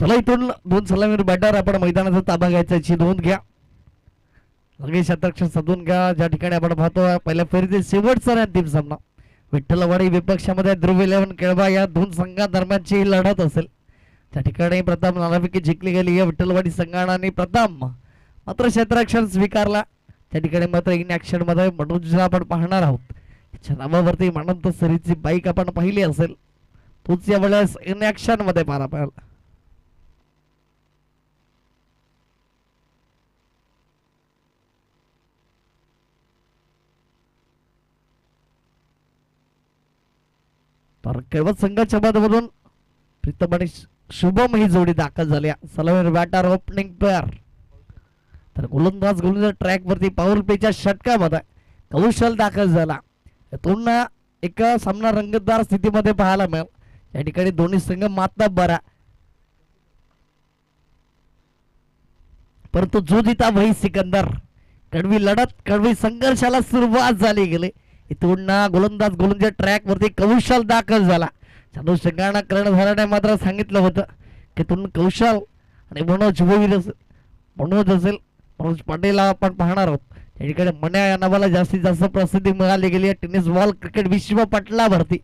चला इथून 2 सलामीवर बॅटर आपण मैदानाचा ताबा घ्यायचा नोंद घ्या. लगेच शतरक्षण साधून घ्या. ज्या ठिकाणी आपण पाहतो पहिल्या फेरीतील शेवटचा अंतिम सामना विठ्ठलवाडी विपक्षामध्ये ध्रुव 11 केळबा या दोन संघादरम्यानची लढत असेल. त्या ठिकाणी प्रथम नाणेफेकी जिंकली गेली या विठ्ठलवाडी संघाने प्रथम मात्र क्षेत्ररक्षण स्वीकारला. त्या ठिकाणी मात्र इन ऍक्शन मध्ये मनोजला आपण पाहणार आहोत. त्याच्या नावावरती म्हणून सरीची बाईक आपण पाहिली असेल. तोच या वेळेस इन ऍक्शन मध्ये पाहायला पाहिजे. तर केवळ संघाच्या बाजूमधून प्रीतम आणि शुभम ही जोडी दाखल झाल्या. सलामीवर बॅटर ओपनिंग पेअर. तर गोलंदाज ट्रॅक वरती पॉवर प्लेच्या षटकामध्ये कौशल दाखल झाला. पुन्हा एक सामना रंगतदार स्थितीमध्ये पाहायला मिळेल. या ठिकाणी दोन्ही संघ माता बरा परंतु जो जिता वही सिकंदर. कडवी लढत कडवी संघर्षाला सुरुवात झाली गेली. इथून गोलंदाज ट्रॅक वरती कौशल दाखल झाला. चालू संघांना कर्णधाराने मात्र सांगितलं होतं की तुम्ही कौशल आणि मनोज असेल मनोज पाटील आपण पाहणार आहोत. त्या ठिकाणी मन्या या नावाला जास्तीत जास्त प्रसिद्धी मिळाली गेली आहे टेनिस बॉल क्रिकेट विश्व पटलावरती.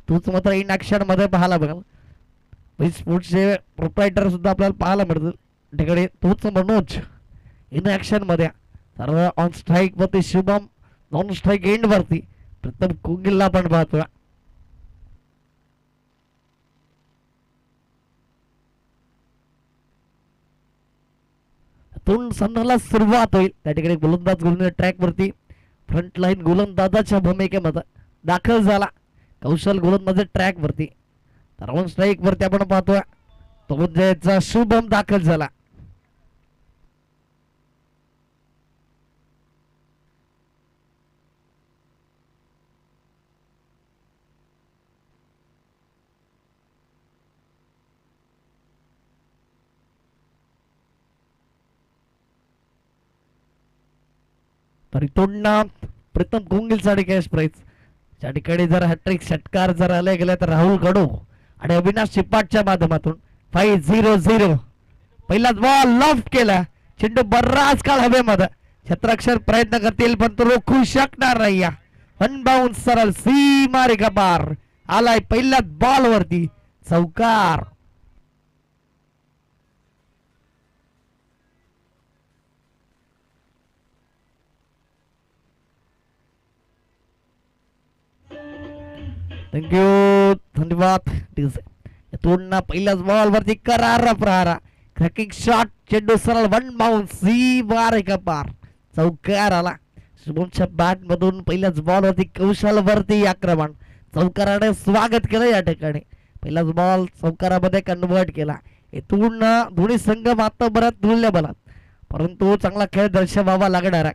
तोच मात्र इन ऍक्शन मध्ये पाहायला मिळेल. स्पोर्ट्सचे प्रोप्रायटर सुद्धा आपल्याला पाहायला मिळतील. ठिकाणी तोच मनोज इन ऍक्शन मध्ये. सर्व ऑन स्ट्राईक वरती शुभम नॉन स्ट्राईक एंड वरती प्रथम कुंगिलला आपण पाहतोय. संघाला सुरुवात होईल. त्या ठिकाणी गोलंदाज ट्रॅक वरती फ्रंट लाईन गोलंदाजाच्या भूमिकेमध्ये दाखल झाला. कौशल गोलंदाज ट्रॅक वरती. तर ऑन स्ट्राईक वरती आपण पाहतोय तो म्हणजे शुभम दाखल झाला. तरी तोडना प्रथम कुंगिलसाठी कॅश प्राइज. त्या ठिकाणी जर हॅट्रिक षटकार जर आले गेले तर राहुल गडू आणि अविनाश चिपाटच्या माध्यमातून 5-0. पहिलाच बॉल लॉफ्ट केला. चेंडू बराच काळ हवेमध्ये क्षेत्ररक्षण प्रयत्न करतील पण तो रोखू शकणार नाही. वन बाउन्स सरळ सीमा रेखा पार आलाय पहिल्याच बॉल वरती चौकार. थँक्यू धन्यवाद. तोडना पहिल्याच बॉल वरती करारा प्रहारा क्रॅकिंग शॉट. चेंडू सरळ वन बाउन्स सीमा रेखा पार चौकार आला. शुभमच्या बॅट मधून पहिल्याच बॉल वरती कौशल वरती आक्रमण. चौकाराने स्वागत केलं. या ठिकाणी पहिलाच बॉल चौकारामध्ये कन्वर्ट केला. इथून दोन्ही संघ मात्र बराच धुळल्या बलात परंतु चांगला खेळ दर्शवावा लागणार.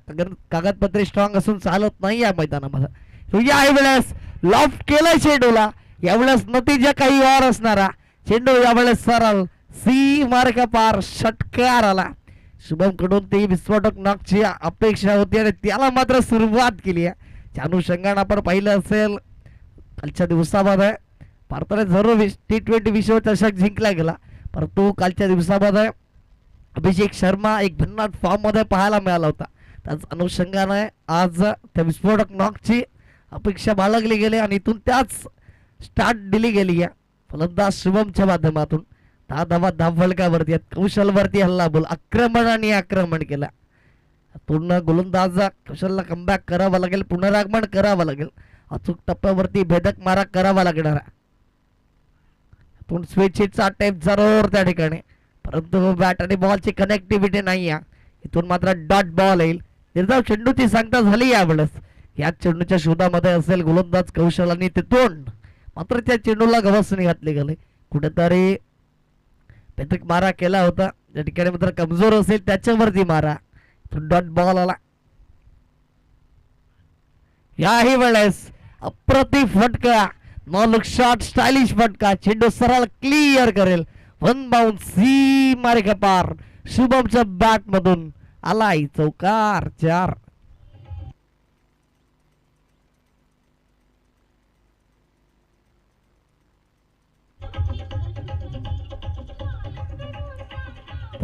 कागदपत्रे स्ट्रॉंग असून चालत नाही या मैदानामध्ये. यावेळेस लॉफ्ट केलाय चेंडूला. यावेळेस नतीजा काही और असणारा. चेंडू यावेळेस सरळ सीमा रेखा पार षटकार आला. शुभम कडून ती विस्फोटक नॉकची अपेक्षा होती आणि त्याला मात्र सुरुवात केली आहे. त्या अनुषंगाने आपण पाहिलं असेल कालच्या दिवसामध्ये भारताने जरूर T20 विश्वचषक जिंकला गेला परंतु कालच्या दिवसामध्ये अभिषेक शर्मा एक भन्नाट फॉर्म मध्ये पाहायला मिळाला होता. त्याच अनुषंगाने आज त्या विस्फोटक नॉकची अपेक्षा बाळगली गेली आणि इथून त्याच स्टार्ट दिली गेली आहे. फलंदाज शुभमच्या माध्यमातून 10 धावा धावफलकावरती कौशल वरती हल्ला बोल आक्रमण केला. पूर्ण गोलंदाज कौशलला कमबॅक करावा लागेल. पुनरागमन करावं लागेल. अचूक टप्प्यावरती भेदक मारा करावा लागणार. स्विचचा टेप जरूर त्या ठिकाणी परंतु बॅट आणि बॉलची कनेक्टिव्हिटी नाही आहे. इथून मात्र डॉट बॉल येईल. निर्धाव चेंडूची सांगता झाली यावेळेस. या चेंडूच्या शोधामध्ये असेल गोलंदाज कौशल आणि तिथून मात्र त्या चेंडूला गवसणी घातली गेली. कुठेतरी भेदक मारा केला होता. या ठिकाणी मात्र कमजोर असेल त्याच्यावरती मारा. डॉट बॉल आला. याही वेळेस अप्रतिम फटका नो लुक शॉट स्टाइलिश फटका. चेंडू सरळ क्लिअर करेल. वन बाउन्स सीमा रेखा पार शुभमच्या बॅट मधून आलाय चौकार. 4.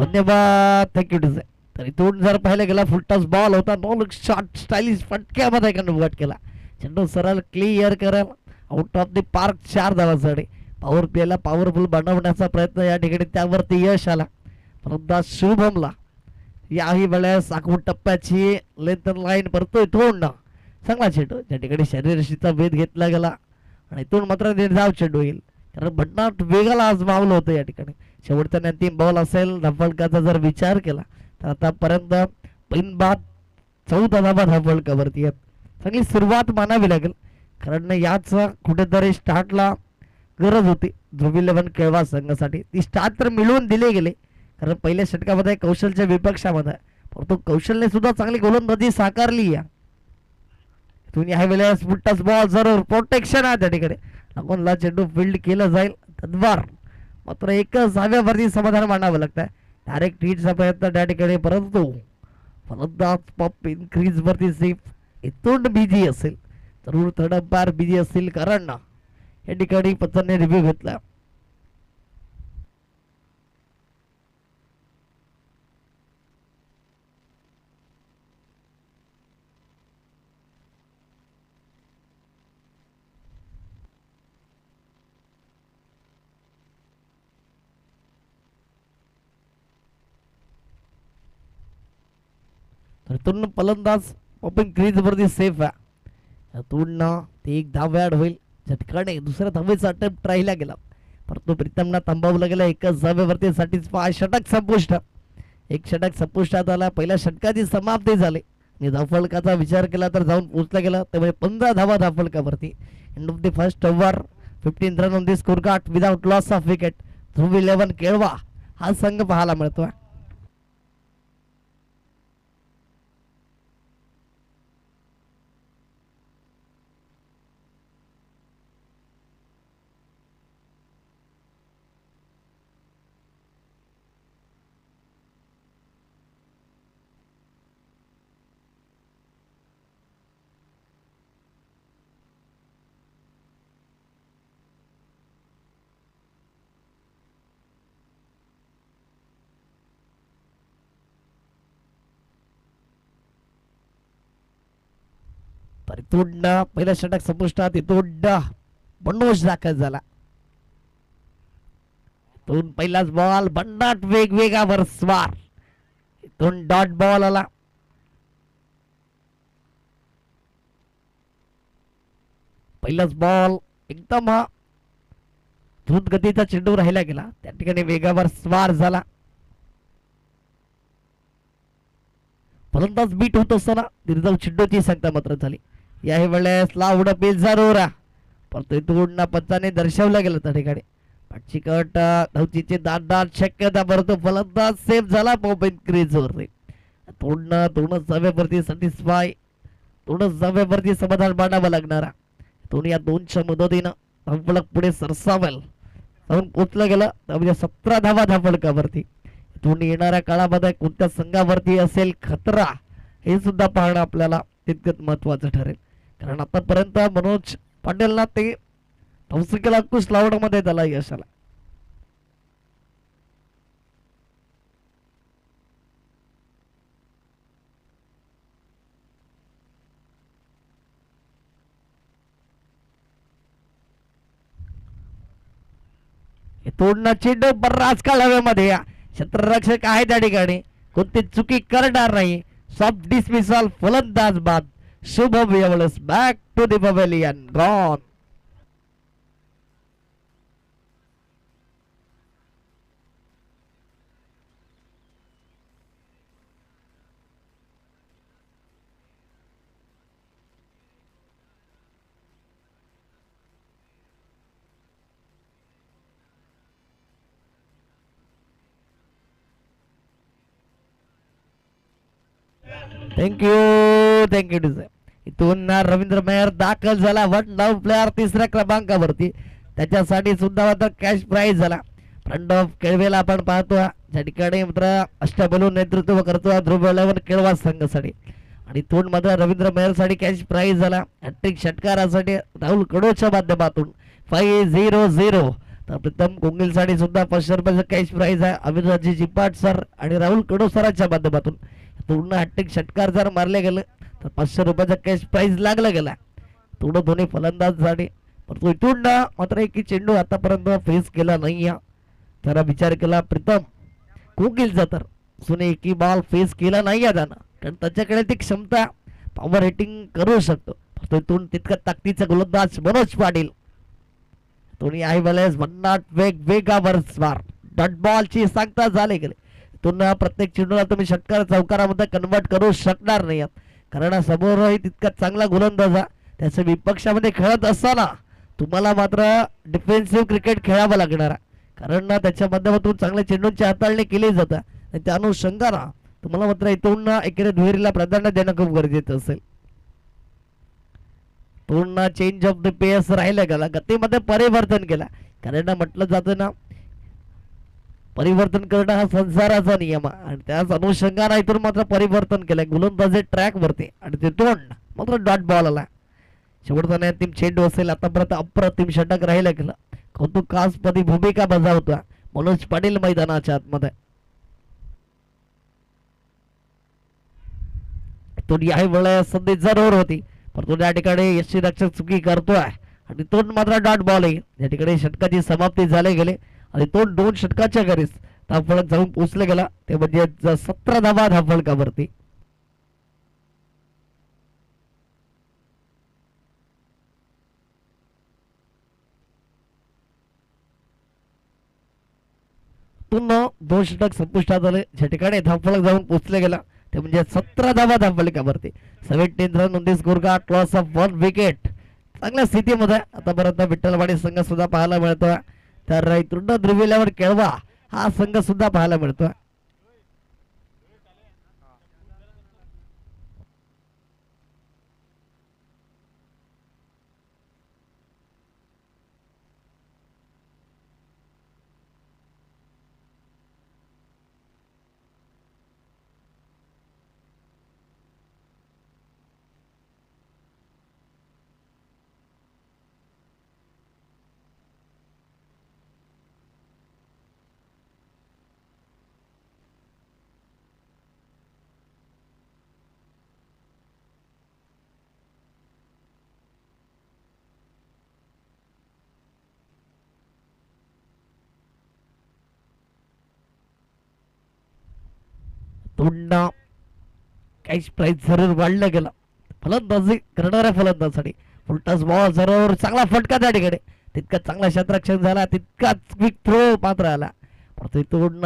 धन्यवाद, थँक्यू डिझाईन. तर इथून जर पाहायला गेला फुलटॉस बॉल होता, नो लुक शॉट स्टायलिश फटक्यामध्ये कन्वर्ट केला. चेंडू सरळ क्लिअर करेल आउट ऑफ द पार्क, 4 धावांसाठी. पॉवर प्लेला पॉवरफुल बनवण्याचा प्रयत्न या ठिकाणी, त्यावरती यश आला. परंतु शुभमला याही वेळेस आखून टप्प्याची लेंथ लाईन परतोय तोंड, चांगला चेंडू त्या ठिकाणी शरीरशीचा वेध घेतला गेला आणि इथून मात्र निर्धाव चेंडू होईल, कारण भन्नाट वेगाला आज मावलं होतं या ठिकाणी. शेवटचा अंतिम बॉल असेल धावफलकाचा जर विचार केला तर आतापर्यंत बिनबाद 14 धावा धावफलकावरती आहेत. चांगली सुरुवात मानावी लागेल, कारण याच कुठेतरी स्टार्टला गरज होती ध्रुव 11 केळवा संघासाठी. ती स्टार्ट तर मिळवून दिले गेले, कारण पहिल्या षटकामध्ये कौशलच्या विपक्षामध्ये, परंतु कौशलने सुद्धा चांगली गोलंदाजी साकारली आहे. तुम्ही ह्या वेळेस फुलटॉस बॉल जरूर प्रोटेक्शन आहे त्या ठिकाणी, लागूनला चेंडू फील्ड केलं जाईल तद्वार, मात्र एकच जाव्यावरती समाधान मानावं लागतं. डायरेक्ट हिटचा प्रयत्न त्या ठिकाणी, परंतु फलंदाज पॉप इनक्रीज वरती सेफ. इथून बिझी असेल जरूर, थर्ड अंपायर बिझी असतील, कारण या ठिकाणी पचनने रिव्ह्यू घेतला. तर फलंदाज ओपन क्रीज वरती सेफ आहे. यातून ते एक धाव ॲड होईल, झटकाने दुसऱ्या धावेचा अटेम्प्ट राहिला गेला, परंतु प्रीतमना थांबवलं गेलं. एकच धावेवरती सॅटिस्फाय. षटक संपुष्ट, एक षटक संपुष्टात आला. पहिल्या षटकाची समाप्ती झाली आणि धावफलकाचा विचार केला तर जाऊन पोहोचला गेला, त्यामुळे 15 धावा धावफलकावरती. End of the first over, 15 run on the score card without loss of wicket. Dhruv 11 Kelwa हा संघ पाहायला मिळतोय. तर इथून पहिला षटक संपुष्टात, इथून मनोज दाखल झाला. इथून पहिलाच बॉल, भन्नाट वेगवेगावर स्वार. इथून डॉट बॉल आला. पहिलाच बॉल एकदम हा द्रुत गतीचा चेंडू राहिला गेला, त्या ठिकाणी वेगावर स्वार झाला. फलंदाज बीट होत असताना निर्धाव चेंडूची संख्या मात्र झाली. याही वेळेस लाऊड अपील जरूर, परंतु इथून पंचाने दर्शवलं गेलं त्या ठिकाणी चिकट धावचीचे दाट शक्यता, परंतु फलंदाज सेफ झाला मोबाईल क्रीज वरती. दोनच जाव्यावरती सॅटिस्फाय, दोनच जाव्यावरती समाधान मानावं लागणारा. या 2च्या मदतीनं धावफलक पुढे सरसावेल जाऊन पोचलं गेलं, म्हणजे 17 धावा धावफलकावरती. इथून येणाऱ्या काळामध्ये कोणत्या संघावरती असेल खतरा हे सुद्धा पाहणं आपल्याला तितकंच महत्वाचं ठरेल, कारण आतापर्यंत मनोज पाटीलला ते धावसंख्येला अंकुश लावण्यामध्ये त्याला यश आला. इथून चेंडू बराच काळ हवेमध्ये, क्षेत्ररक्षक आहे त्या ठिकाणी, कोणती चुकी करणार नाही. सॉफ्ट डिसमिसल, फलंदाज बाद. शुभम यावेळेस back to the pavilion, gone. Thank you डिझाईन. इथून रवींद्र मेहर दाखल झाला, 1 डाऊन प्लेअर 3ऱ्या क्रमांकावरती, त्याच्यासाठी सुद्धा आता कॅश प्राइज झाला. फ्रंट ऑफ केळवेला आपण पाहतो ज्या ठिकाणी मात्र अष्टबलून नेतृत्व करतो ध्रुव 11 केळवा संघासाठी, आणि इथून मात्र रवींद्र मेहर साठी कॅश प्राइज झाला. हॅट्रिक षटकारासाठी राहुल कडोच्या माध्यमातून 5-0-0. तर प्रीतम कोंगिलसाठी सुद्धा 500 रुपयाचं कॅश प्राईज आहे. अविराजी जिपाट सर आणि राहुल कडो सरांच्या माध्यमातून पूर्ण हॅट्रिक षटकार जर मारले गेले तर 500 रुपयाचा कॅश प्राईज लागला गेला. थोडं दोन्ही फलंदाजसाठी परंतु इथून मात्र एक चेंडू आतापर्यंत फेस केला नाही. जरा विचार केला प्रीतम कोंगिलचा तर सुने एकी बॉल फेस केला नाही आहे त्यानं, कारण त्याच्याकडे ती क्षमता पॉवर हिटिंग करू शकतो. तिथून तितका ताकदीचा गोलंदाज मनोज पाटील दोन्ही आई वेळेस भन्नाट वेगावर स्वार डॉट बॉलची सांगता झाले गेले. इथून प्रत्येक चेंडूला तुम्ही षटकार चौकारामध्ये कन्वर्ट करू शकणार नाही, कारण समोरही तितका चांगला गोलंदाज त्याच्या विपक्षामध्ये खेळत असताना तुम्हाला मात्र डिफेन्सिव्ह क्रिकेट खेळावं लागणार आहे, कारण त्याच्या माध्यमातून चांगल्या चेंडूंची हाताळणी केली जाते आणि त्या अनुषंगाने तुम्हाला मात्र इथून एकेरी दुहेरीला प्राधान्य देणं खूप गरजेचं असेल. पूर्ण चेंज ऑफ द पेस राहिला गेला, गतीमध्ये परिवर्तन केला, कारण म्हटलं जातं ना परिवर्तन करणं हा संसाराचा नियम आहे आणि त्याच अनुषंगाने इथून मात्र परिवर्तन केलंय गोलंदाजी ट्रॅक वरती आणि तिथून मात्र डॉट बॉल आला. शेवटचा अंतिम चेंडू असेल. आतापर्यंत अप्रतिम षटक राहिलं गेलं, कौतुकास्पदी भूमिका बजावतोय मनोज पाटील मैदानाच्या आतमध्ये. तो या वेळेस संधी जरूर होती परंतु त्या ठिकाणी यष्टीरक्षक चुकी करतोय आणि तो मात्र डॉट बॉल आहे. या ठिकाणी षटकाची समाप्ती झाली गेली आणि तो 2 षटकाच्या घरीच धावफलक जाऊन पोहोचले गेला, ते म्हणजे 17 धावा धावफलकावरती. पुन्हा 2 षटक संपुष्टात आले, ज्या ठिकाणी धावफलक जाऊन पोहोचले गेला ते म्हणजे 17 धावा धावफलकावरती. 17 run on the score card, loss of 1 wicket. चांगल्या स्थितीमध्ये आतापर्यंत विठ्ठलवाडी संघ सुद्धा पाहायला मिळतोय, तर इथून ध्रुविल्यावर केळवा हा संघ सुद्धा पाहायला मिळतोय. पुन्हा कॅश प्राईज जरूर वाढलं गेलं फलंदाजी करणाऱ्या फलंदाजासाठी. फुलटॉस बॉल जरूर चांगला फटका त्या ठिकाणी, तितका चांगला क्षेत्ररक्षण झाला, तितकाच क्विक थ्रो मात्र आला. परंतु इथून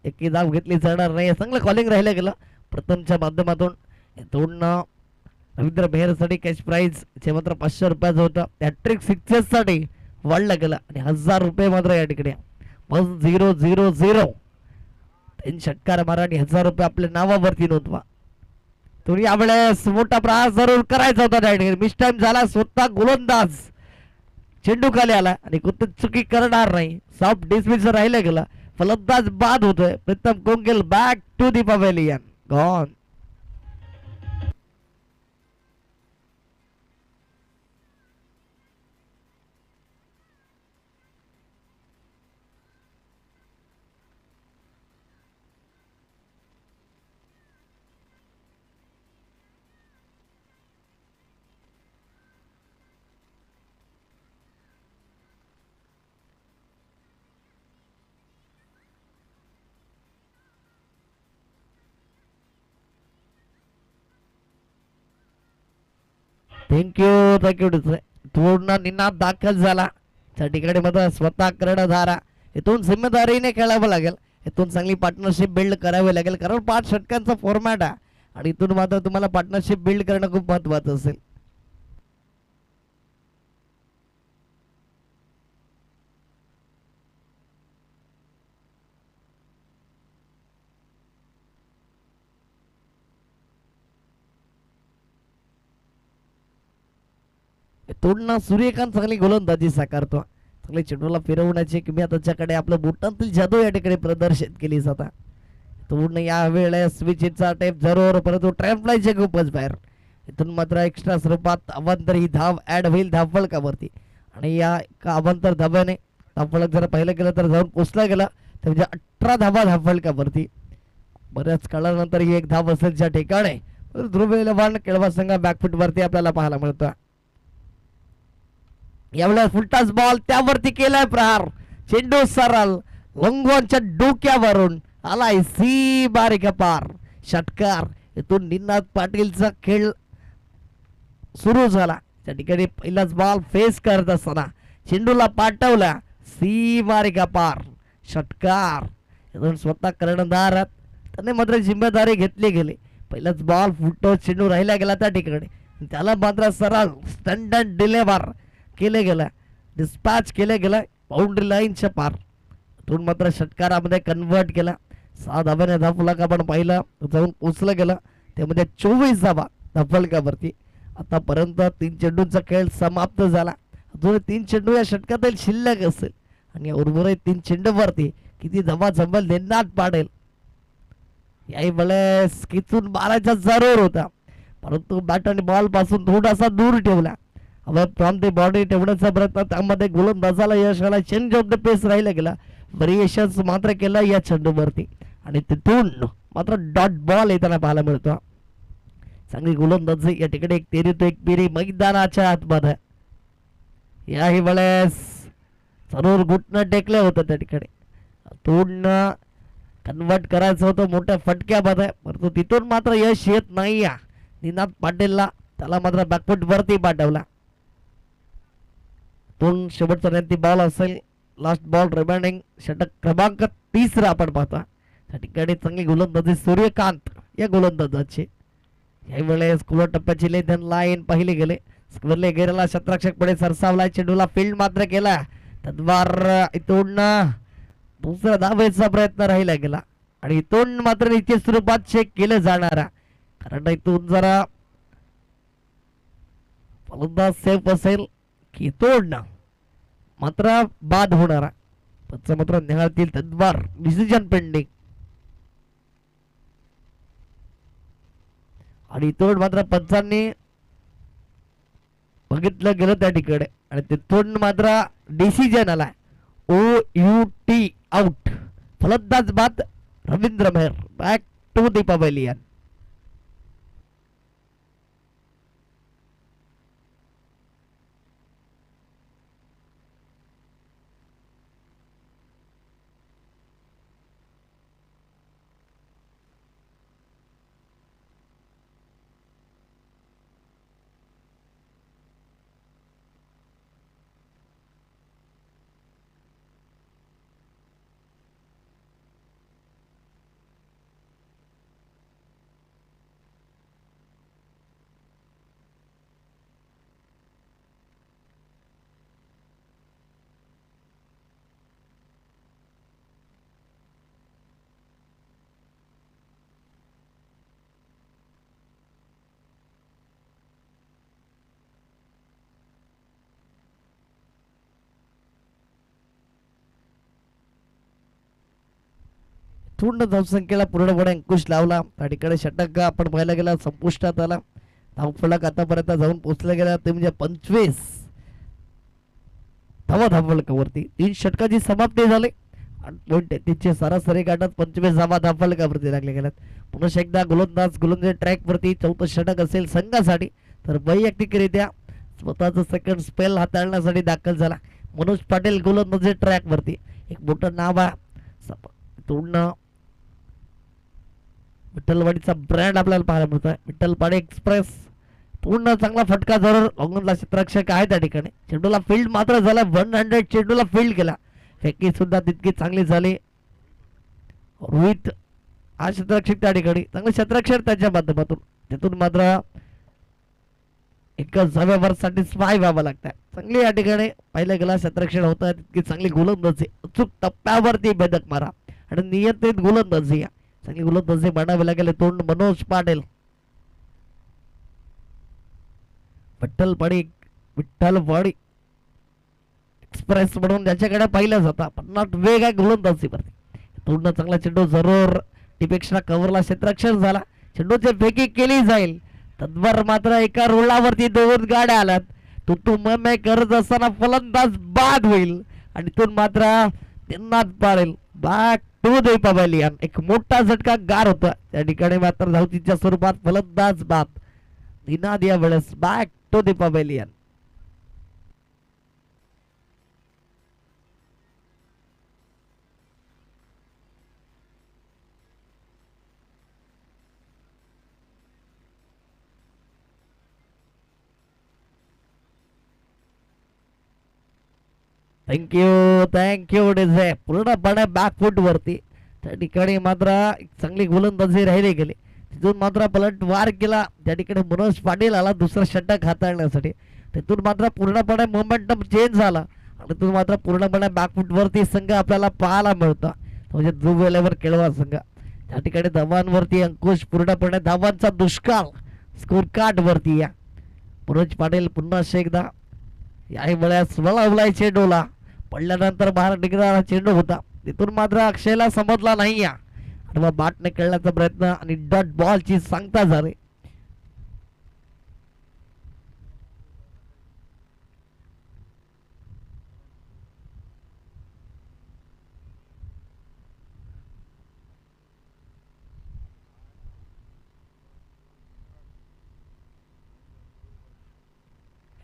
एकी धाव घेतली जाणार नाही, चांगलं कॉलिंग राहिलं गेलं प्रथमच्या माध्यमातून. इथून रवींद्र मेहरसाठी कॅश प्राईज जे मात्र 500 रुपयाचं होतं हॅट्रिक सिक्सेससाठी वाढलं गेलं आणि 1000 रुपये मात्र या ठिकाणी 1000 3 षटकार मारा आणि 1000 रुपये आपल्या नावावरती नोंदवा. तुम्ही यावेळेस मोठा प्रहार जरूर करायचा होता त्या ठिकाणी. मिस टाइम झाला, स्वतः गोलंदाज चेंडू खाली आला आणि कुठे चुकी करणार नाही, सॉफ्ट डिसमिस राहिलं गेलं, फलंदाज बाद होतोय. Pritam Kongil back to the pavilion gone. Thank you पूर्ण निनाद दाखल झाला त्या ठिकाणी मात्र स्वतः कर्णधारा. इथून जिम्मेदारीने खेळावं लागेल, इथून चांगली पार्टनरशिप बिल्ड करावी लागेल, कारण 5 षटकांचा फॉर्मॅट आहे आणि इथून मात्र तुम्हाला पार्टनरशिप बिल्ड करणं खूप महत्वाचं असेल. तोडणं सूर्यकांत चांगली गोलंदाजी साकारतो, चांगली चेंडूला फिरवण्याची किंवा त्याच्याकडे आपल्या बोटांतील जादू या ठिकाणी प्रदर्शित केली जाता. तोडण या वेळेस स्विचचा टेप जरूर, परंतु ट्रॅम्पलायचे खूपच बाहेर. इथून मात्र एक्स्ट्रा स्वरूपात अवांतर ही धाव ऍड होईल धावफलकावरती आणि या अवांतर धाब्याने धावफलक जर पाहिलं गेलं तर जाऊन पोचला गेला तर म्हणजे 18 धावा धावफलकावरती. बऱ्याच काळानंतर ही एक धाव असेल ज्या ठिकाणी ध्रुव इलेव्हन केळवा संघ बॅकफुट वरती आपल्याला पाहायला मिळतो. यावेळेस फुलटास बॉल त्यावरती केलाय प्रहार, चेंडू सरळ लंगोनच्या डोक्यावरून आलाय सी बारीक पार षटकार. इथून निनाद पाटीलचा खेळ सुरू झाला. त्या ठिकाणी पहिलाच बॉल फेस करत असताना चेंडूला पाठवला सी बारीक पार षटकार. इथून स्वतः कर्णधार त्याने मात्र जिम्मेदारी घेतली गेली. पहिलाच बॉल फुटतो चेंडू राहिला गेला त्या ठिकाणी त्याला मात्र सरळ स्टंडन डिलेव्हर केले गेलं, डिस्पॅच केले गेलं बाउंड्री लाईनच्या पार. इथून मात्र षटकारामध्ये कन्वर्ट केला. 6 धाव्याने धावफलक आपण पाहिलं जाऊन पोचलं गेलं त्यामध्ये 24 धावा धावफलकावरती. आतापर्यंत 3 चेंडूंचा खेळ समाप्त झाला. अजून 3 चेंडू या षटकातील शिल्लक असेल आणि उर्वरित 3 चेंडूवरती किती धावा जमल निनाद पाटील. याही वेळेस किचून मारायचा जरूर होता परंतु बॅट आणि बॉल पासून थोडासा दूर ठेवला. फ्रॉम द बॉडी ठेवण्याचा प्रयत्न त्यामध्ये गोलंदाजाला यश आला. चेंज ऑफ द पेस राहिला गेला, व्हेरिएशन्स मात्र केला या चेंडूवरती आणि तिथून मात्र डॉट बॉल येताना पाहायला मिळतो. चांगली गोलंदाजी या ठिकाणी एक तेरी तो एक पेरी मैदानाच्या आतमध्ये. याही वेळेस जरूर घुटणं टेकले होतं त्या ठिकाणी, तोंड कन्वर्ट करायचं होतं मोठ्या फटक्यामध्ये परंतु तिथून मात्र यश येत नाही. निनाद पाटीलला त्याला मात्र बॅकफुट वरती पाठवला. दोन शेवटचा नेमती बॉल असेल, लास्ट बॉल रिमेनिंग, षटक क्रमांक 30 आपण पाहता. त्या ठिकाणी चांगली गोलंदाजी सूर्यकांत या गोलंदाजाची. यावेळेस खुल्या टप्प्याची लेन लाईन पाहिले गेले. स्क्वेअरले गेलेला क्षेत्ररक्षक पुढे सरसावला, चेंडूला फील्ड मात्र केला. तद्वार इथून दुसरा धावेचा प्रयत्न राहिला गेला आणि इथून मात्र निश्चित स्वरूपात चेक केलं जाणारा कारण इथून जरा फलंदाज सेफ असेल की तोड मात्र बाद होणारा पंच मात्र निहाळतील. तद्वार डिसिजन पेंडिंग आणि तोड मात्र पंचांनी बघितलं गेलं त्या ठिकाणी आणि तिथून मात्र डिसिजन आलाय OUT आउट. फलंदाज बाद Ravindra Mehar back to the pavilion. पूर्ण धावसंख्येला पूर्णपणे अंकुश लावला. त्या ठिकाणी षटक आपण पाहायला गेला संपुष्टात आला. धावफलक आतापर्यंत जाऊन पोहोचला गेला ते म्हणजे 25 धावा धावफलकावरती. 3 षटकाची समाप्ती झाली. 8.33 सरासरी गाठात 25 धावा धावफलकावरती लागले गेल्यात. पुन्हा एकदा गोलंदाज ट्रॅक वरती 4थं षटक असेल संघासाठी तर वैयक्तिकरित्या स्वतःचं सेकंड स्पेल हाताळण्यासाठी दाखल झाला. मनोज पाटील गोलंदाजी ट्रॅक वरती एक मोठं नाव आहे. तोडणं विठ्ठलवाडीचा ब्रँड आपल्याला पाहायला मिळतोय. विठ्ठलवाडी एक्सप्रेस पूर्ण चांगला फटका जरूर ऑंगणला क्षेत्ररक्षक आहे त्या ठिकाणी. चेंडूला फील्ड मात्र झाला 100 चेंडूला फील्ड केला. फेकी सुद्धा तितकी चांगली झाली. रोहित हा क्षेत्ररक्षक त्या ठिकाणी चांगले क्षेत्ररक्षक त्याच्या माध्यमातून तिथून मात्र एकच धाव्यावर सॅटिस्फाय व्हावं लागतं. चांगली या ठिकाणी पाहिलं गेला क्षेत्ररक्षण होतं तितकी चांगली गोलंदाजी अचूक टप्प्यावरती भेदक मारा आणि नियंत्रित गोलंदाजी चांगली गोलंदाजी मांडावी लागेल. तोंड मनोज पाटील विठ्ठलवाडी एक्सप्रेस म्हणून ज्याच्याकडे पाहिलं जातं पण वेग आहे गोलंदाजीवरती. तोंड चांगला चेंडू जरूर टीपेक्षा कव्हरला क्षेत्ररक्षण झाला. चेंडूची फेकी केली जाईल. तद्वार मात्र एका रोलावरती 2 गाड्या आल्यात. तू करत असताना फलंदाज बाद होईल आणि इथून मात्र त्यांनाच पाडेल. Back to the pavilion. एक मोठा झटका गार होता त्या ठिकाणी मात्र धावतीच्या स्वरूपात फलंदाज बाद. निनाद या वेळेस back to the pavilion. Thank you DJ. पूर्णपणे बॅकफूट वरती त्या ठिकाणी मात्र चांगली गोलंदाजी राहिली गेली. तिथून मात्र पलट वार केला त्या ठिकाणी मनोज पाटील आला दुसरा षटक हाताळण्यासाठी. तिथून मात्र पूर्णपणे मोमेंटम चेंज झाला आणि तिथून मात्र पूर्णपणे बॅकफूट वरती संघ आपल्याला पाहायला मिळतो. म्हणजे ध्रुव वेलेवर केळवा संघ त्या ठिकाणी धावांवरती अंकुश. पूर्णपणे धावांचा दुष्काळ स्कोर कार्ड वरती. या मनोज पाटील पुन्हा एकदा याही वेळेस वळवलाय चेंडूला. पडल्यानंतर बाहेर निघणारा चेंडू होता. तिथून मात्र अक्षयला समजला नाही या आणि मग बाटने खेळण्याचा प्रयत्न आणि डॉट बॉलची सांगता झाली.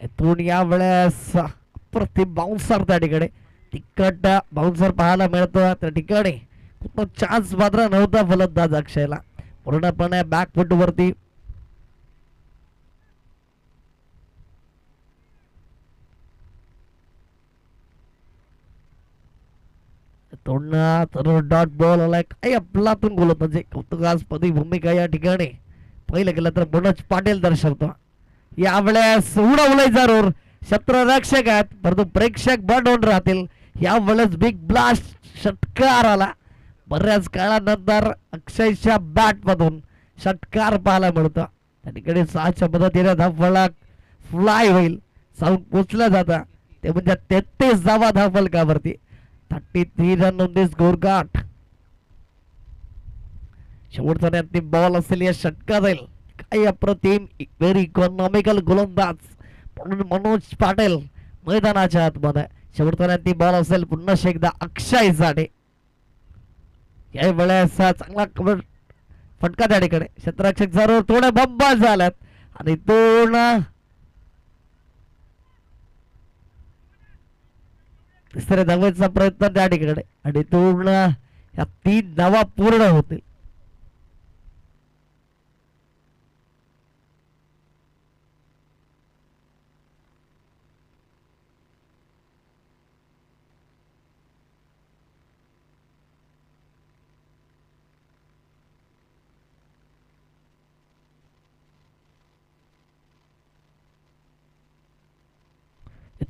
इथून या वेळेस प्रतिम बाउन्सर त्या ठिकाणी तिकट बाउन्सर पाहायला मिळतो. त्या ठिकाणी खूप चान्स मात्र नव्हता फलंदाज अक्षयला. पूर्णपणे बॅकफूट वरती डॉट बॉल आलाय. काही आपलातून गोलंदाजी कौतुकास्पदी भूमिका या ठिकाणी पहिलं गेलं तर मनोज पाटील दर्शवतो. यावेळेस उडवलंय जरूर. क्षेत्ररक्षक आहेत परंतु प्रेक्षक बंद होऊन राहतील. यावेळेस बिग ब्लास्ट षटकार आला. बऱ्याच काळानंतर अक्षयच्या बॅट मधून षटकार पाहायला मिळतो. त्या ठिकाणी 6च्या मदतीने धावफलक फ्लाय होईल. साऊंड पोचलं जातं ते म्हणजे 33 धावा धावफलकावरती. 33 run on this score card. शेवटचा अंतिम बॉल असेल या षटकात जाईल. काही अप्रतिम व्हेरी इकॉनॉमिकल गोलंदाज म्हणून मनोज पाटील मैदानाच्या आतमध्ये. शेवटचा ती बॉल असेल पुन्हा एकदा अक्षय साठी. या वेळेस चांगला कव्हर फटका त्या ठिकाणी क्षेत्ररक्षक जरूर थोडे बंबाल झाल्यात आणि पूर्ण तिसऱ्या धावेचा प्रयत्न त्या ठिकाणी आणि पूर्ण या 3 धावा पूर्ण होतील.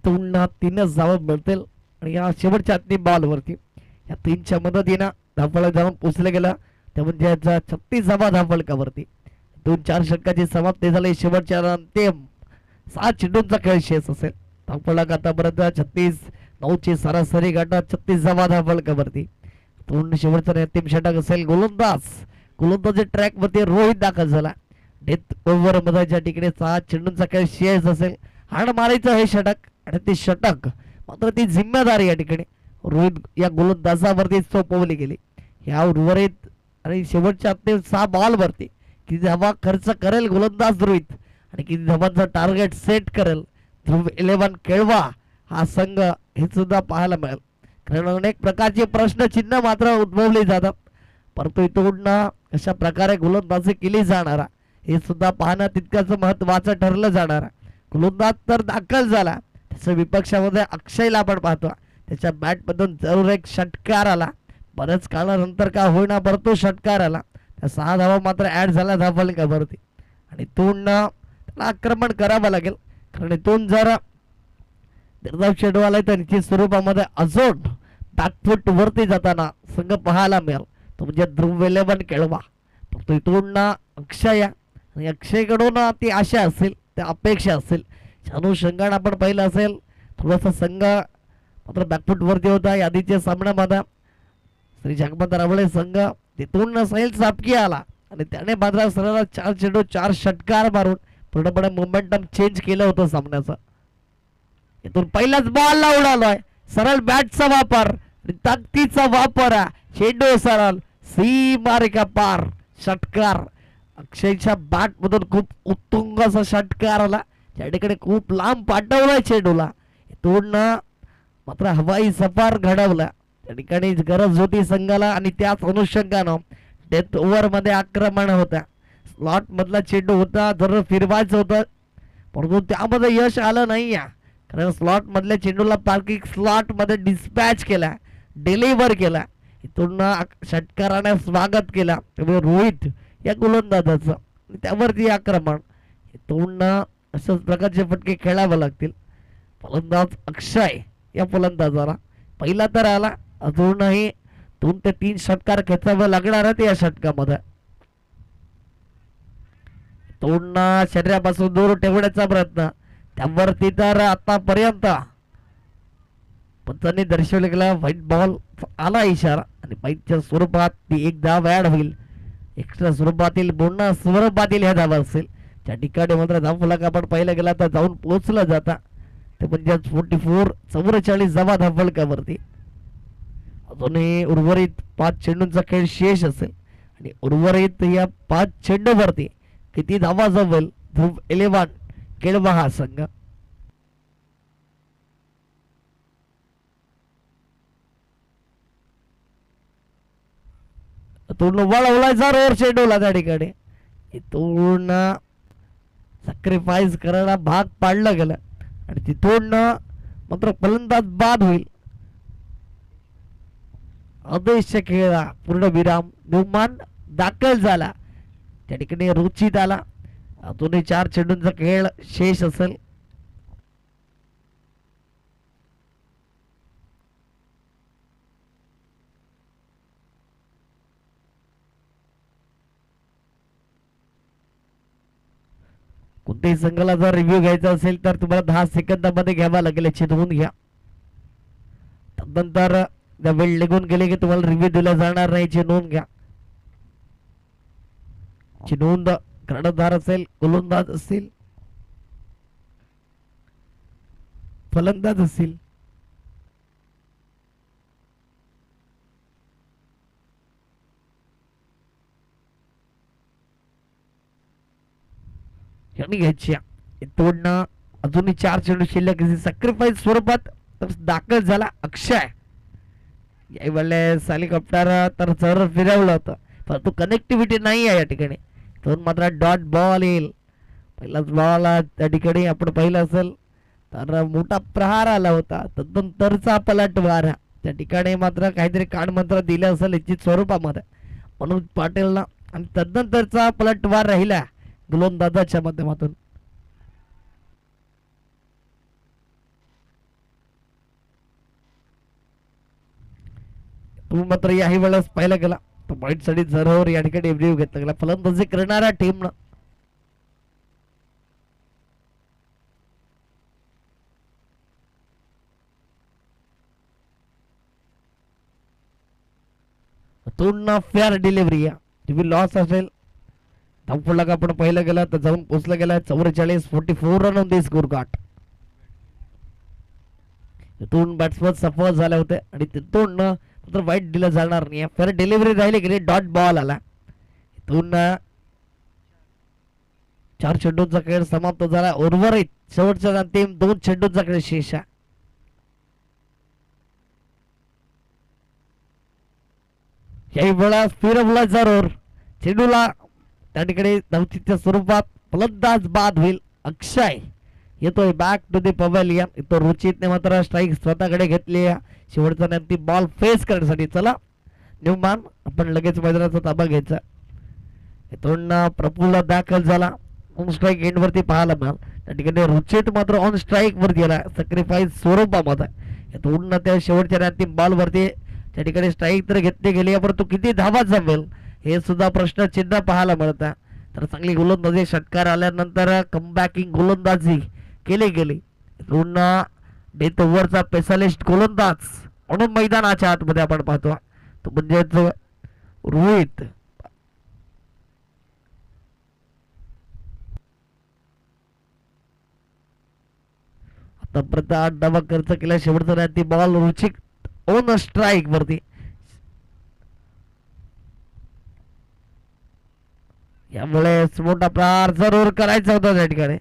पुन्हा 3च धावा मिळतील आणि या शेवटच्या 3 बॉल वरती या 3च्या मदतीनं धावफलक जाऊन पोचले गेला. त्या म्हणजे 36 धावा धावफलकावरती. 2-4 षटकाची समाप्ती झाली. शेवटच्या अंतिम 7 चेंडूंचा खेळ शेष असेल. धावफलक आतापर्यंत 36, 9ची सरासरी गाठत 36 धावा धावफलकावरती. शेवटचा अंतिम षटक असेल. गोलंदाजी ट्रॅक वरती रोहित दाखल झाला. डेथ ओव्हर मध्ये ज्या ठिकाणी 6 चेंडूंचा खेळ शेष असेल. हाड मारायचं हे षटक आणि ते षटक मात्र ती जिम्मेदारी या ठिकाणी रोहित या गोलंदाजावरती सोपवली गेली. या उर्वरित आणि शेवटच्या अंतिम 6 बॉल वरती किती धावा खर्च करेल गोलंदाज रोहित आणि किती धावांचं टार्गेट सेट करेल ध्रुव 11 केळवा हा संघ हे सुद्धा पाहायला मिळेल. कारण अनेक प्रकारचे प्रश्नचिन्ह मात्र उद्भवले जातात. परंतु इथून कशा प्रकारे गोलंदाजी केली जाणार हे सुद्धा पाहणं तितकंच महत्वाचं ठरलं जाणार. गोलंदाज तर दाखल झाला. त्याच्या विपक्षामध्ये अक्षयला आपण पाहतो. त्याच्या बॅट मधून जरूर एक षटकार आला. बऱ्याच काळानंतर का होईना परंतु षटकार आला. त्या 6 धावा मात्र ऍड झाल्या धावफलकावरती आणि इथून त्याला आक्रमण करावं लागेल. कारण इथून जर निर्धाव चेंडू आलाय तर निश्चित स्वरूपामध्ये अजून बॅकफूट वरती जाताना संघ पाहायला मिळेल. तो म्हणजे ध्रुव 11 केळवा. फक्त इथून अक्षय आणि अक्षयकडून ती आशा असेल त्या अपेक्षा असेल. अनुषंगाने आपण पाहिलं असेल थोडासा संघ मात्र बॅकफूट वरती होता. यादीच्या सामन्यामध्ये श्री जगमत रावळे संघ तिथून सैल सापकी आला आणि त्याने मात्र सरळ 4 चेंडू 4 षटकार मारून पूर्णपणे मोमेंटम चेंज केलं होतं सामन्याचं. इथून पहिलाच बॉल ला उडालोय. सरळ बॅटचा वापर, ताकदीचा वापर, चेंडू सरळ सीमारेखा पार, षटकार. अक्षयच्या बॅट मधून खूप उत्तुंग असा षटकार आला, त्या ठिकाणी खूप लांब पाठवलाय चेंडूला, इथून मात्र हवाई सफार घडवला. त्या ठिकाणी गरज होती संघाला आणि त्याच अनुषंगानं डेथ ओव्हर मध्ये आक्रमण होता. स्लॉट मधला चेंडू होता, जर फिरवायचं होतं परंतु त्यामध्ये यश आलं नाही या, कारण स्लॉट मधल्या चेंडूला पार्किंग स्लॉट मध्ये डिस्पॅच केला, डिलिव्हर केला. इथून षटकाराने स्वागत केला रोहित या गोलंदाजाचं, त्यावरती आक्रमण. इथून अशाच प्रकारचे फटके खेळावे लागतील. फलंदाज अक्षय या फलंदाजाला पहिला तर आला, अजूनही 2 ते 3 षटकार खेचावे लागणार आहेत या षटकामध्ये. तोंड शरीरापासून दूर ठेवण्याचा प्रयत्न, त्यावरती तर आतापर्यंत पंचांनी दर्शवले गेला व्हाईट बॉल आला इशारा, आणि व्हाईटच्या स्वरूपात ती एक धाव ऍड होईल. एक्स्ट्रा स्वरूपातील पूर्ण स्वरूपातील ह्या धावा असेल. त्या ठिकाणी मात्र धाव फलक आपण पाहिलं गेला तर जाऊन पोहोचलं जाता, ते म्हणजे 44 धावा धाव फलकावरती. अजूनही उर्वरित 5 चेंडूंचा खेळ शेष असेल, आणि उर्वरित या 5 चेंडूवरती किती धावा जमेल ध्रुव 11 केळवा हा संघ. इथून वळवला जर चेंडूला त्या ठिकाणी, इथून सॅक्रिफाईस करायला भाग पाडलं गेलं, आणि तिथून मात्र फलंदाज बाद होईल. आदेश खेळला पूर्ण विराम, बहुमान दाखल झाला. त्या ठिकाणी रुचित आला. अजूनही 4 चेंडूंचा खेळ शेष असेल. कोणत्याही संघाला जर रिव्ह्यू घ्यायचा असेल तर तुम्हाला 10 सेकंदामध्ये घ्यावा लागेल, याची नोंद घ्या. त्यानंतर वेळ निघून गेले की तुम्हाला रिव्ह्यू दिला जाणार नाही, याची नोंद घ्या. ची नोंद कर्णधार असेल, गोलंदाज असेल, फलंदाज असेल, यांनी घ्यायची. तोडणं अजूनही 4 चेंडू शिल्लक, सॅक्रिफाईस स्वरूपात दाखल झाला अक्षय. यावेळेस हेलिकॉप्टर तर जर फिरवलं होतं, परंतु कनेक्टिव्हिटी नाही आहे या ठिकाणी. तर मात्र डॉट बॉल येईल. पहिलाच बॉल त्या ठिकाणी आपण पाहिलं असेल तर मोठा प्रहार आला होता, तदनंतरचा पलटवार. त्या ठिकाणी मात्र काहीतरी कानमंत्र दिलं असेल निश्चित स्वरूपामध्ये मनोज पाटीलला, आणि तदनंतरचा पलटवार राहिला गोलंदाजाच्या माध्यमातून. तुम्ही मात्र याही वेळेस पाहिला गेला तर पॉईंट साठी जरूर या ठिकाणी रिव्ह्यू घेतला गेला. फलंदाजी करणाऱ्या टीमनं फेअर डिलिव्हरी तुम्ही लॉस असेल. धावफलक आपण पाहिलं गेला तर जाऊन पोचला गेला 44 रन ऑन दी स्कोर गाठ. तिथून बॅट्समन सफल झाले होते, आणि तिथून मात्र वाईट दिलं जाणार नाही. फेअर डिलिव्हरी राहिली गेली, डॉट बॉल आला. इथून 4 चेंडूंचा खेळ समाप्त झाला. उर्वरित शेवटच्या अंतिम 2 चेंडूंचा खेळ शेष. याही वेळा फिरवला जरूर चेंडूला, त्या ठिकाणी धावचीच्या स्वरूपात फलंदाज बाद होईल. अक्षय येतोय बॅक टू दी पवेलियन. इथं रुचितने मात्र स्ट्राईक स्वतःकडे घेतली. शेवटचा अंतिम बॉल फेस करण्यासाठी चला न्यूमॅन आपण लगेच मैदानाचा ताबा घ्यायचा. इथून प्रफुल्ल दाखल झाला. ऑन स्ट्राईक एंड वरती पाहायला मिळाल. त्या ठिकाणी रुचित मात्र ऑन स्ट्राईक वर गेला सॅक्रिफाईस स्वरूपामध्ये. इथून त्या शेवटच्या अंतिम बॉल वरती त्या ठिकाणी स्ट्राईक तर घेतली गेली, परंतु किती धावा जमेल हे सुद्धा प्रश्न चिन्ह पाहायला मिळतं. तर चांगली गोलंदाजी षटकार आल्यानंतर कमबॅकिंग गोलंदाजी केली गेली. इथून डेथ ओव्हरचा स्पेशलिस्ट गोलंदाज म्हणून मैदानाच्या आतमध्ये आपण पाहतो तो म्हणजेच रोहित. आतापर्यंत 8 धावा खर्च केला. शेवटचा ती बॉल रुचिक ऑन स्ट्राईक वरती. यावेळेस मोठा प्रहार जरूर करायचा होता त्या ठिकाणी.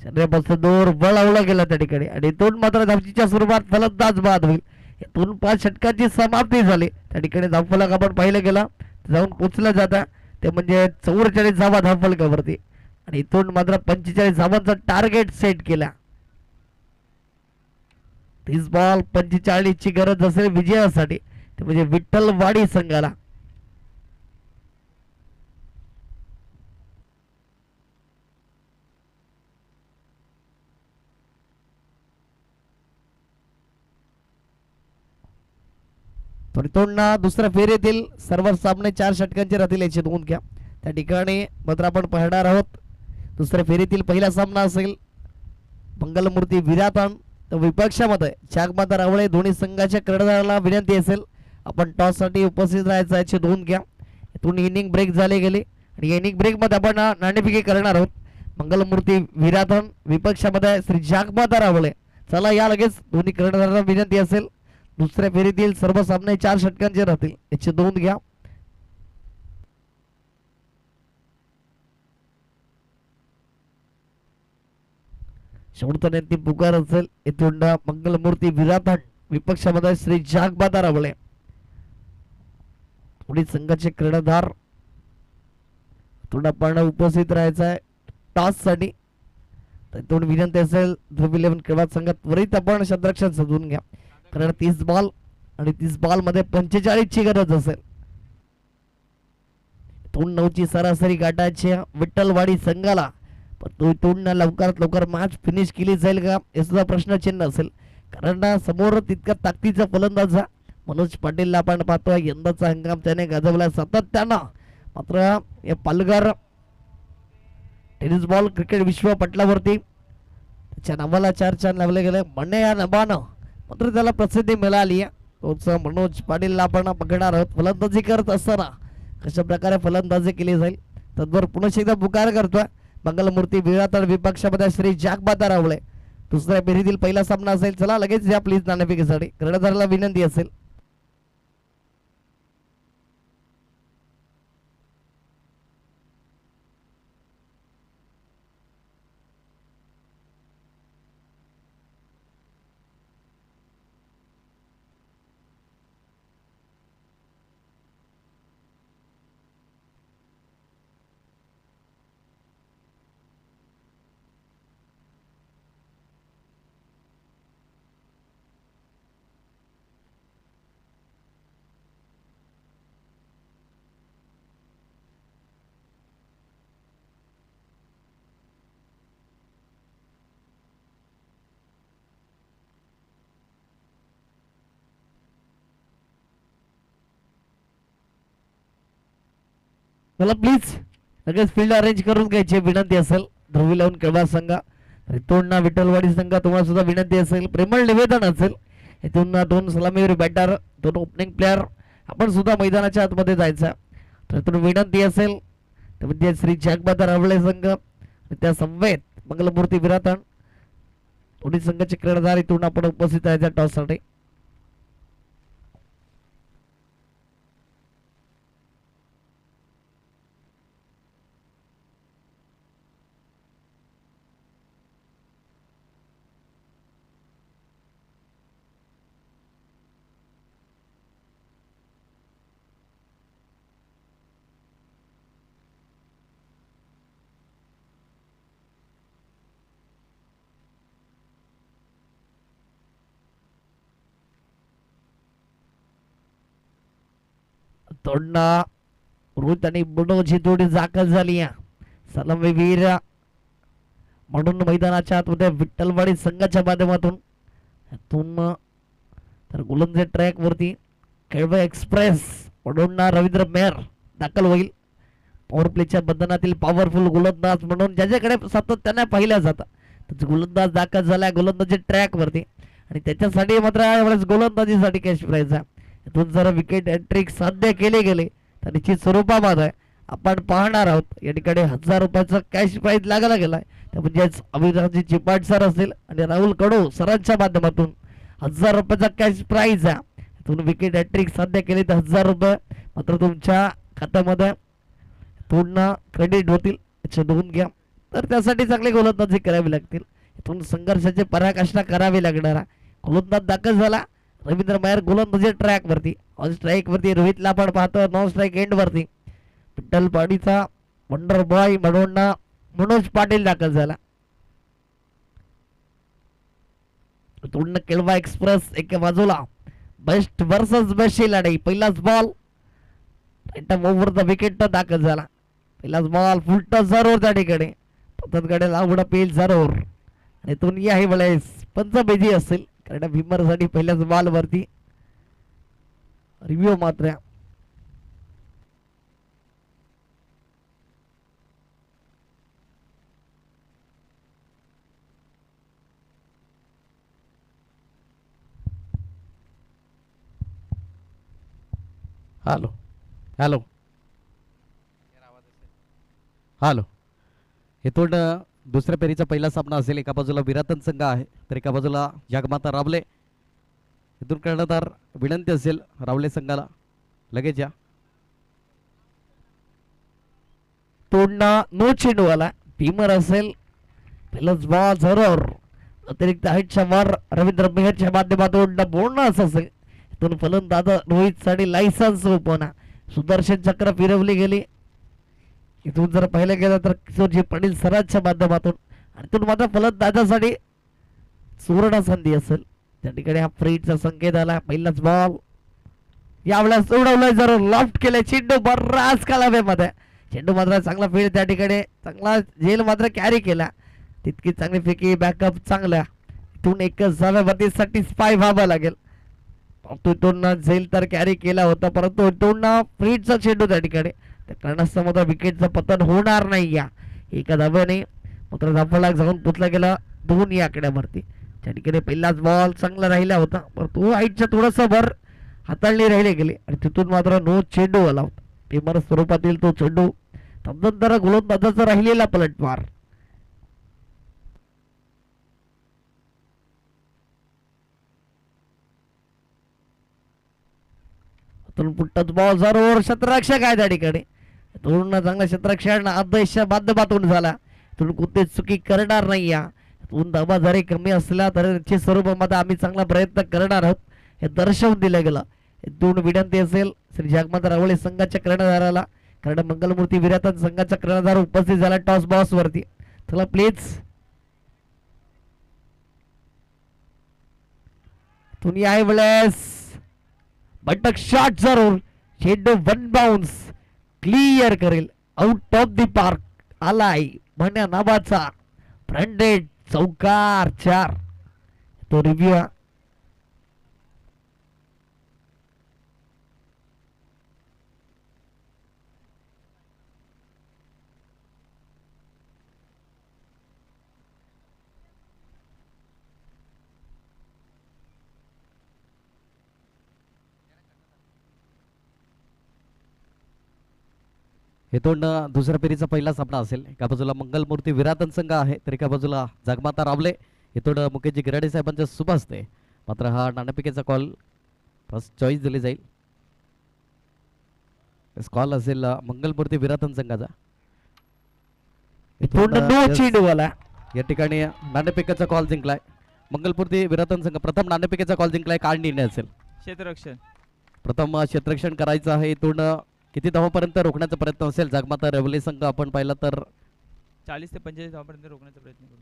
शरीरापासून दूर वळवला गेला त्या ठिकाणी आणि इथून मात्र धावचीच्या स्वरूपात फलंदाज बाद होईल. इथून 5 षटकांची समाप्ती झाली. त्या ठिकाणी धावफलक आपण पाहिलं गेला जाऊन पोचलं जातं ते म्हणजे 44 धावा धावफलकावरती आणि इथून मात्र 45 धावांचा टार्गेट सेट केला. 30 बॉल 45 ची गरज असेल विजयासाठी ते म्हणजे विठ्ठलवाडी संघाला. दुसऱ्या फेरीतील सर्व सामने 4 षटकांचे राहतील याची नोंद घ्या. त्या ठिकाणी मात्र आपण पाहणार आहोत दुसऱ्या फेरीतील पहिला सामना असेल मंगलमूर्ती विरातन तर विपक्षामध्ये चाकमाता रावळे. दोन्ही संघाच्या कर्णधाराला विनंती असेल आपण टॉस साठी उपस्थित राहायचं याची नोंद घ्या. इथून इनिंग ब्रेक झाले गेले आणि इनिंग ब्रेक मध्ये आपण नाणेफेकी करणार आहोत. मंगलमूर्ती विरातन विपक्षामध्ये श्री चाकमाता रावळे. चला या लगेच दोन्ही कर्णधारांना विनंती असेल दुसऱ्या फेरीतील सर्व सामने 4 षटकांचे राहतील याची नोंद घ्या. शेवटचा ती पुकार असेल इथून मंगलमूर्ती विरातन विपक्षामध्ये श्री जागमाता रावळे. थोडी संघाचे कर्णधार थोडा उपस्थित राहायचा आहे टॉस साठी. इथून विनंती असेल ध्रुव 11 क्रीडा संघात त्वरित आपण क्षेत्ररक्षण साधून घ्या कारण 30 बॉल आणि 30 बॉल मध्ये 45 ची गरज असेल. इथून 9 ची सरासरी गाठायची विठ्ठलवाडी संघाला. पण तो इथून लवकरात लवकर मॅच फिनिश केली जाईल का हे सुद्धा प्रश्नचिन्ह असेल कारण समोर तितका ताकदीचा फलंदाज मनोज पाटीलला आपण पाहतोय. यंदाचा हंगाम त्याने गाजवला सातत्यानं. मात्र या पालघर टेनिस बॉल क्रिकेट विश्व पटलावरती त्याच्या नावाला 4 चांद लावले गेले. म्हणणे या नभानं मात्र त्याला प्रसिद्धी मिळाली आहे. तोच मनोज पाटीलला आपण बघणार आहोत फलंदाजी करत असताना कशा प्रकारे फलंदाजी केली जाईल. तद्वर पुन्हा एकदा पुकार करतोय मंगलमूर्ती विरातन विपक्षामध्ये श्री जागमाता रावळे. दुसऱ्या फेरीतील पहिला सामना असेल. चला लगेच या प्लीज नाणेफेकीसाठी कर्णधाराला विनंती असेल. मला प्लीज लगेच फील्ड अरेंज करून घ्यायची विनंती असेल ध्रुव 11 क्रीडा संघ. रितोडना विठ्ठलवाडी संघ तुम्हाला सुद्धा विनंती असेल प्रेमळ निवेदन असेल. इथून 2 सलामीवीर बॅटर 2 ओपनिंग प्लेअर आपण सुद्धा मैदानाच्या आतमध्ये जायचं. तर इथून विनंती असेल तर म्हणजे श्री जागमाता रावळे संघ आणि त्या समवेत मंगलमूर्ती विरातन दोन्ही संघाचे कर्णधार इथून आपण उपस्थित राहायचा टॉस साठी. तोंडा रोहित आणि बुडोची थोडी दाखल झाली सलामीवीर म्हणून मैदानाच्या आतमध्ये विठ्ठलवाडी संघाच्या माध्यमातून तर गोलंदाजी ट्रॅक वरती केळवे एक्सप्रेस म्हणून रवींद्र मेहर दाखल होईल. पॉवर प्लेच्या बंधनातील पॉवरफुल गोलंदाज म्हणून ज्याच्याकडे सातत्याने पाहिल्या जातं त्याचा गोलंदाज दाखल झाला गोलंदाजी ट्रॅक वरती आणि त्याच्यासाठी मात्र यावेळेस गोलंदाजीसाठी कॅश प्राइज आहे. इथून जर विकेट हॅट्रिक साध्य केले गेले तर निश्चित स्वरूपामध्ये आपण पाहणार आहोत. या ठिकाणी 1000 रुपयाचा कॅश प्राईज लागायला गेलाय. ते म्हणजेच अभिराजी चिपाट सर असतील आणि राहुल कडू सरांच्या माध्यमातून 1000 रुपयाचा कॅश प्राईज आहे. तुम्ही विकेट हॅट्रिक साध्य केली तर 1000 रुपये मात्र तुमच्या खात्यामध्ये पूर्ण क्रेडिट होतील. याचे नोंद घ्या. तर त्यासाठी चांगली गोलंदाजी करावी लागतील. इथून संघर्षाची पराकाष्ठा करावी लागणार आहे. गोलंदाज दाखल झाला रवींद्र मयर गोलंदाजी ट्रॅक वरती. ऑन स्ट्राईक वरती रोहितला आपण पाहतो. नॉन स्ट्राईक एंड वरती पिट्टल पाडीचा वंडर बॉय म्हणून मनोज पाटील दाखल झाला. इथून केळवा एक्सप्रेस एका बाजूला बेस्ट वर्सेस बेस्टची लढाई. पहिलाच बॉल ओव्हर द विकेट दाखल झाला. पहिलाच बॉल फुल टच जरूर त्या ठिकाणी पततकडे लावड पेल जरूर आणि इथून याही वेळेस पंच बिझी असेल कारण भीमरसाठी पहिल्याच बॉल वरती रिव्ह्यू मात्र हॅलो हॅलो हॅलो. इथून दुसऱ्या फेरीचा पहिला सामना असेल. एका बाजूला विराटन संघ आहे तर एका बाजूला जगमाता रावले. इथून कर्णधार विनंती असेल रावले संघाला लगेच या. तोडणं नो चेंडू आला. भीमर असेल पहिलाच बॉल जरूर अतिरिक्त हाईटच्या वर रवींद्र मेहरच्या माध्यमातून बोनस असेल. इथून फलंदाज रोहित साठी लायसन्स ओपन. सुदर्शन चक्र फिरवली गेली. इथून जर पाहिलं गेलं तर किशोरजी पाटील सरांच्या माध्यमातून आणि इथून मात्र फलंदाजासाठी सुवर्ण संधी असेल. त्या ठिकाणी हा फ्रीडचा संकेत आला. पहिलाच बॉल यावेळेस उडवलाय जरूर लॉफ्ट केले. चेंडू बराच कालाव्यामध्ये चेंडू मात्र चांगला फील्ड त्या ठिकाणी चांगला झेल मात्र कॅरी केला. तितकी चांगली फेकी बॅकअप चांगला. इथून एकच जाव्यावरती सॅटिस्फाय व्हावं लागेल. इथून झेल तर कॅरी केला होता परंतु इथून फ्रीडचा चेंडू त्या ठिकाणी त्या कारणास्तव मात्र विकेटचं पतन होणार नाही. या एका धाब्याने मात्र धाफळाक जाऊन पुचला गेला 2 या आकड्यावरती. त्या ठिकाणी पहिलाच बॉल चांगला राहिला होता परंतु हाईटच्या थोडंसं भर हाताळणी राहिले गेले आणि तिथून मात्र नो चेंडू आला होता. टीमर स्वरूपातील तो चेंडू तदनंतर गोलंदाजाचा राहिलेला पलटवार. पुट्टच बॉल जरूर क्षेत्ररक्षक आहे त्या ठिकाणी. पूर्ण चांगला क्षेत्ररक्षण आदेश माध्यमातून झाला. तुम्ही कोणतीच चुकी करणार नाही. या धाबा जरी कमी असला तरी त्याच्या स्वरूपामध्ये आम्ही चांगला प्रयत्न करणार आहोत हे दर्शवून दिलं गेलं. दोन विनंती असेल श्री जगमाता रावळे संघाच्या कर्णधाराला कारण मंगलमूर्ती विराटन संघाचा कर्णधार उपस्थित झाला टॉस बॉक्स वरती. चला प्लीज तुम्ही आहे वेळेस बटक शॉट जरूर चेंडू 1 बाउन्स क्लिअर करेल आउट ऑफ द पार्क आलाय म्हण्या नावाचा ब्रँडेड चौकार 4. तो रिव्ह्यू इथून दुसऱ्या फेरीचा पहिला सामना असेल. एका बाजूला मंगलमूर्ती विराटन संघ आहे तर एका बाजूला जगमाता रावले. इथून मुकेशजी गिराडे साहेबांच्या शुभ असते. मात्र हा नाणेफेकीचा कॉल फर्स्ट चॉईस दिली जाईल. कॉल असेल मंगलमूर्ती विराटन संघाचा. या ठिकाणी नाणेफेकीचा कॉल जिंकलाय मंगलमूर्ती विराटन संघ. प्रथम नाणेफेकीचा कॉल जिंकलाय. काय निर्णय असेल? क्षेत्ररक्षण. प्रथम क्षेत्ररक्षण करायचं आहे. इथून किती धावापर्यंत रोखण्याचा प्रयत्न असेल? जगमाता रावले संघ आपण पाहिला तर 40 ते 45 धावापर्यंत रोखण्याचा प्रयत्न करू.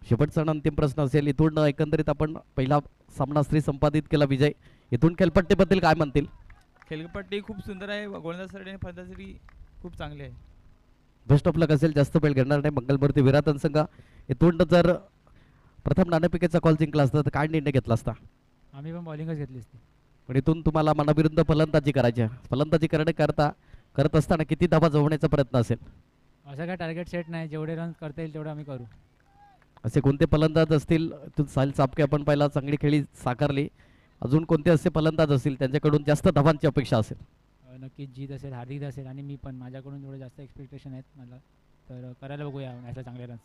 शेवटचा अंतिम प्रश्न असेल. इथून एकंदरीत आपण पहिला सामना स्त्री संपादित केला विजय. इथून खेळपट्टीबद्दल काय म्हणतील? खेळपट्टी खूप सुंदर आहे. गोलंदाजासाठी आणि फलंदाजासाठी खूप चांगली आहे. बेस्ट ऑफ लक असेल. जास्त वेळ घेणार नाही मंगलमूर्ती विराटन संघ. इथून जर प्रथम नाणेफेकीचा कॉल जिंकला असता तर काय निर्णय घेतला असता? आम्ही पण बॉलिंगच घेतली असती. पण इथून तुम्हाला मनाविरुद्ध फलंदाजी करायची आहे. फलंदाजी करत असताना किती धावा जवळण्याचा प्रयत्न असेल? असं काय टार्गेट सेट नाही. जेवढे रन करता येईल तेवढे आम्ही करू. असे कोणते फलंदाज असतील? इथून साहिल चापके आपण पहिला चांगली खेळी साकारली. अजून कोणते असे फलंदाज असतील त्यांच्याकडून जास्त धावांची अपेक्षा असेल? नक्कीच जीत असेल, हार्दिक असेल आणि मी पण, माझ्याकडून थोडं जास्त एक्सपेक्टेशन आहेत मला, तर करायला बघूया मॅचला चांगले रन्स.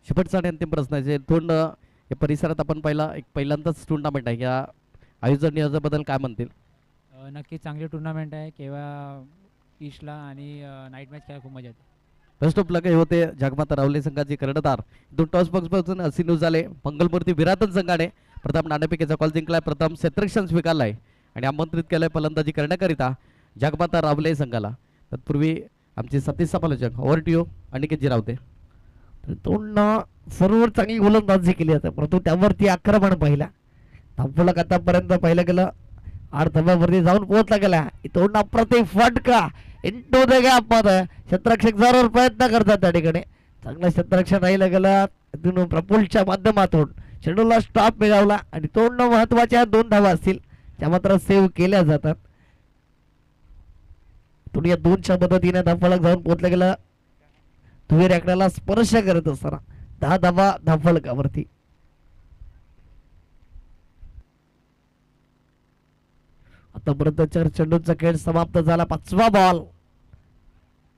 शेवटचा आणि अंतिम प्रश्न आहे थोड या परिसरात आपण पहिल्यांदाच टुर्नामेंट आहे या आयोजन नियोजनाबद्दल काय म्हणतील? नक्कीच चांगली टुर्नामेंट आहे, केव्हा ईस्टला आणि नाईट मॅच खेळायला खूप मजा येते. बेस्ट ऑफ लक हे होते जगमाता रावले संघाचे कर्णधार. इथून टॉस बॉक्सपासून असे न्यूज आले मंगलमूर्ती विराटन संघाने प्रथम नाणेफेकीचा कॉल जिंकलाय, प्रथम क्षेत्ररक्षण स्वीकारलाय आणि आमंत्रित केलंय फलंदाजी करण्याकरिता जगमाता रावले संघाला. तत्पूर्वी आमचे सतीश समालोचक over to you Aniket Rawate. तोंड सर्व चांगली गोलंदाजी केली जाते, परंतु त्यावरती आक्रमण पहिला धावफलक आतापर्यंत पाहिलं गेलं 8 धाब्यावरती जाऊन पोहोचला गेला. तोंड प्रति फटका इंटू द गॅप मध्ये क्षेत्ररक्षक जरूर प्रयत्न करतात त्या ठिकाणी. चांगलं क्षेत्ररक्षण राहिलं गेलं तिथून प्रफुल्लच्या माध्यमातून चेंडूला स्टॉप मिळवला आणि तोंड महत्वाच्या 2 धावा असतील त्या मात्र सेव्ह केल्या जातात. तुम्ही या 2च्या मदतीने धावफलक जाऊन पोहोचलं गेलं. दुहेरी आकड्याला स्पर्श करत असताना 10 धावा धावफलकावरती. आतापर्यंत 4 चेंडूंचा खेळ समाप्त झाला. 5वा बॉल,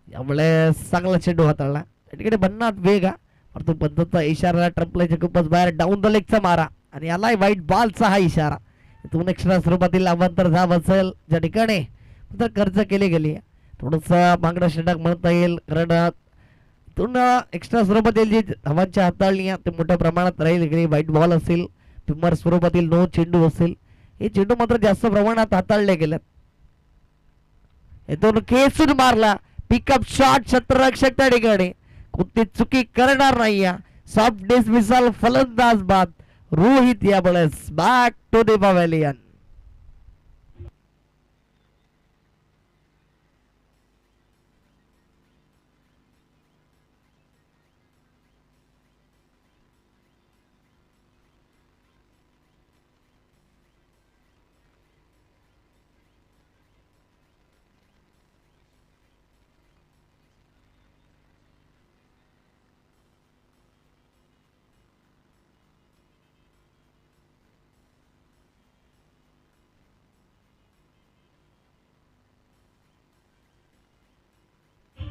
यामुळे चांगला चेंडू हाताळला त्या ठिकाणी भन्नाट वेग हा, परंतु पद्धतचा इशारा ट्रम्पलेच्या खूपच बाहेर डाऊन द लेगचा मारा आणि याला वाईट बॉलचा हा इशारा. इथून एक्स्ट्रा स्वरूपातील अवांतर धाव असेल ज्या ठिकाणी तर खर्च केली गेली. थोडंसं मागणं षटक म्हणता येईल, कारण इथून एक्स्ट्रा स्वरूपातील जी धावांची हाताळणी ते मोठ्या प्रमाणात राहील गेली. व्हाईट बॉल असेल, पिमर स्वरूपातील 9 चेंडू असेल, हे चेंडू मात्र जास्त प्रमाणात हाताळले गेलेत. इथून खेचून मारला पिकअप शॉट, क्षेत्ररक्षक त्या ठिकाणी कोणती चुकी करणार नाही. सॉफ्ट डिसमिसल फलंदाज बाद रोहित यावेळेस back to the pavilion.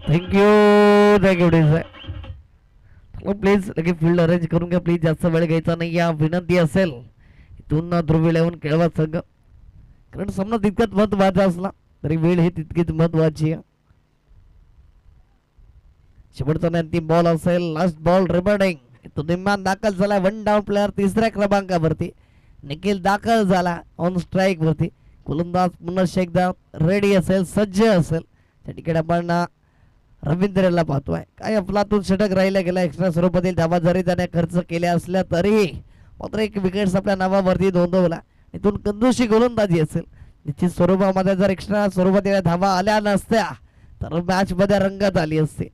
Thank you please लगेच फील्ड अरेंज करून घ्या प्लीज, जास्त वेळ घ्यायचा नाही या विनंती असेल. इथून ध्रुवीला येऊन खेळवा संघ, कारण सामना तितकाच महत्वाचा असला तरी वेळ ही तितकीच महत्वाची आहे. शेवटचा अंतिम बॉल असेल, लास्ट बॉल रिबर्डिंग. तो निम्मान दाखल झाला 1 डाऊन प्लेअर 3ऱ्या क्रमांकावरती. निखिल दाखल झाला ऑन स्ट्राईक वरती. गोलंदाज पुन्हा एकदा रेडी असेल, सज्ज असेल त्या ठिकाणी आपण रवींद्रला पाहतोय. काय अफलातून षटक राहिला गेला, एक्स्ट्रा स्वरूपातील धावा जरी त्याने खर्च केल्या असल्या तरी मात्र एक विकेट्स आपल्या नावावरती नोंदवला. इथून कंजूशी गोलंदाजी असेल, निश्चित स्वरूपामध्ये जर एक्स्ट्रा स्वरूपातील धावा आल्या नसत्या तर मॅच मध्ये रंगत आली असते.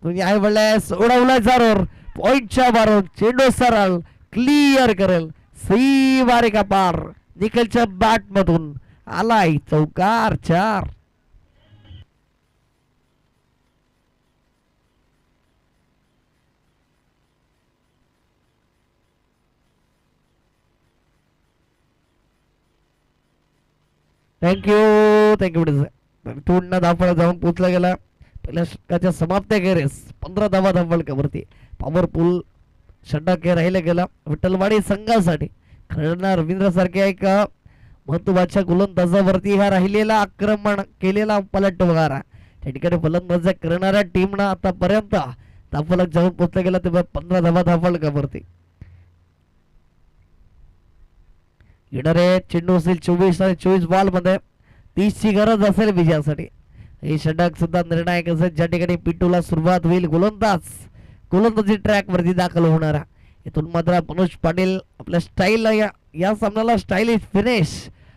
तुम्ही आई वेळेस उडवलाय जरूर पॉइंटच्या बारून चेंडू सरळ क्लिअर करेल सीमारे का पार. निखिलच्या बॅट मधून आलाय चौकार 4. थँक्यू पूर्ण धावफळ जाऊन पोचला गेला. पहिल्या षटकाच्या समाप्तीखेरीस 15 धावा धावफलकावरती पॉवरफुल षटक हे राहिलं गेलं विठ्ठलवाडी संघासाठी. खरं रवींद्र सारख्या एक महत्वाच्या गोलंदाजावरती हा राहिलेला आक्रमण केलेला पलटवार त्या ठिकाणी फलंदाजी करणाऱ्या टीमनं आतापर्यंत धावफलक जाऊन पोचला गेला तेव्हा 15 धावा धावफलकावरती. येणारे चेंडू असेल 24 आणि 24 बॉल मध्ये 30 ची गरज असेल विजयासाठी. हे षटक सुद्धा निर्णायक असेल ज्या ठिकाणी पिटूला सुरुवात होईल. गोलंदाजी ट्रॅक वरती दाखल होणारा. इथून मात्र मनोज पाटील आपल्या स्टाईल या सामन्याला स्टाईलिश फिनिश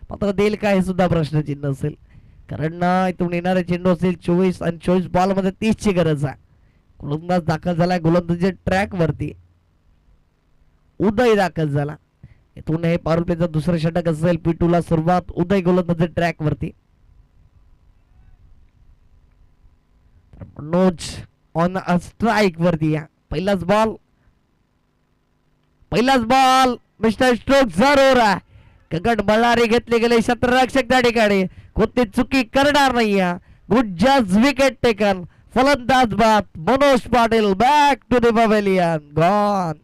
मात्र देईल का हे सुद्धा प्रश्नचिन्ह असेल, कारण इथून येणारे चेंडू असेल 24 आणि 24 बॉल मध्ये 30 ची गरज आहे. गोलंदाज दाखल झालाय गोलंदाजी ट्रॅक वरती. उदय दाखल झाला. इथून हे पॉवर प्लेचं दुसरं षटक असेल पिटूला सुरुवात. उदय गोलंदाजी ट्रॅक वरती. मनोज ऑन अ स्ट्राईक वरती. पहिलाच बॉल मिस्टर स्ट्रोक जरूर आहे. गगन मल्हारी घेतले गेले क्षेत्ररक्षक त्या ठिकाणी कोणती चुकी करणार नाही. Good just wicket taken. फलंदाज बाद Manoj Patil back to the pavilion gone.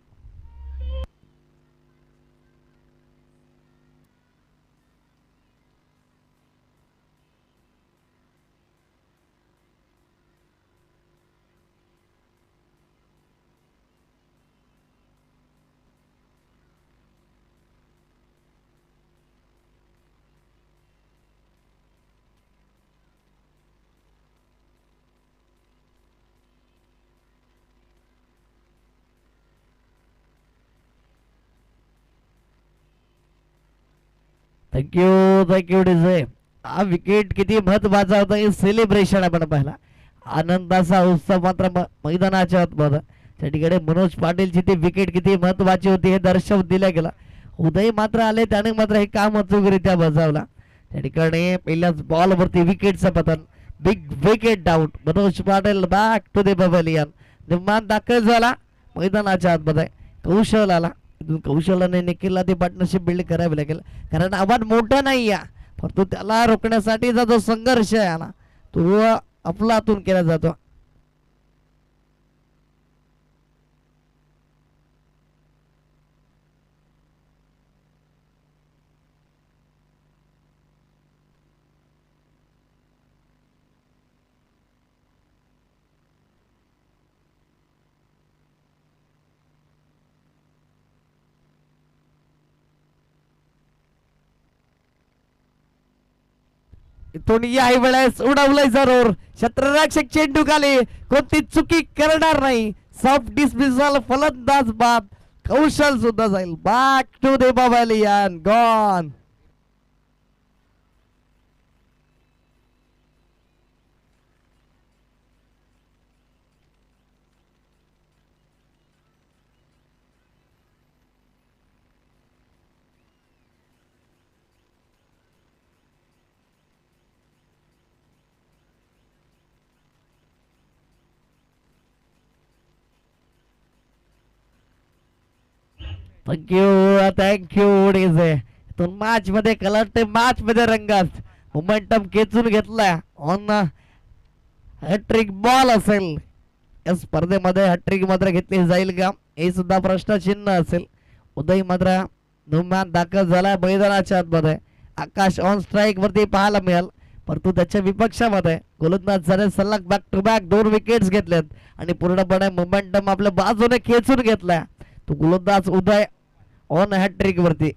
Thank you DJ. हा विकेट किती महत्वाचा होता हे सेलिब्रेशन आपण पाहिला. आनंदाचा उत्सव मात्र मैदानाच्या आतमध्ये त्या ठिकाणी मनोज पाटीलची ती विकेट किती महत्वाची होती हे दर्शवून दिलं गेलं. उदय मात्र आले त्याने मात्र हे काम अचूकरित्या बजावला. त्या ठिकाणी पहिल्याच बॉल वरती विकेटचं पतन. Big wicket out. Manoj Patil back to the pavilion. निर्माण दाखल झाला मैदानाच्या आतमध्ये. कौशल आला. कौशल्याने निखिलला ती पार्टनरशिप बिल्ड करावी लागेल कारण आव्हान मोठं नाही आहे परंतु त्याला रोखण्यासाठीचा जो संघर्ष आहे ना तो अफलातून केला जातो. इथून याही वेळेस उडवलंय जरूर. क्षेत्ररक्षक चेंडू खाली कोणती चुकी करणार नाही. Soft dismissal. फलंदाज बाद. कौशल सुद्धा जाईल. Back to the pavilion gone. Thank you DJ. तो मॅच मध्ये कलर ते मॅच मध्ये रंगात मोमेंटम खेचून घेतला. ऑन हॅट्रिक बॉल असेल या स्पर्धेमध्ये. हॅट्रिक मात्र घेतली जाईल का हे सुद्धा प्रश्नचिन्ह असेल. उदय मात्र नुमान दाखल झाला मैदानाच्या आतमध्ये. आकाश ऑन स्ट्राईक वरती पाहायला मिळेल परंतु त्याच्या विपक्षामध्ये गोलंदाज झाले सलग बॅक टू बॅक 2 विकेट्स घेतलेत आणि पूर्णपणे मोमेंटम आपल्या बाजूने खेचून घेतला. तो गोलंदाज उदय ऑन हॅट्रिक वरती.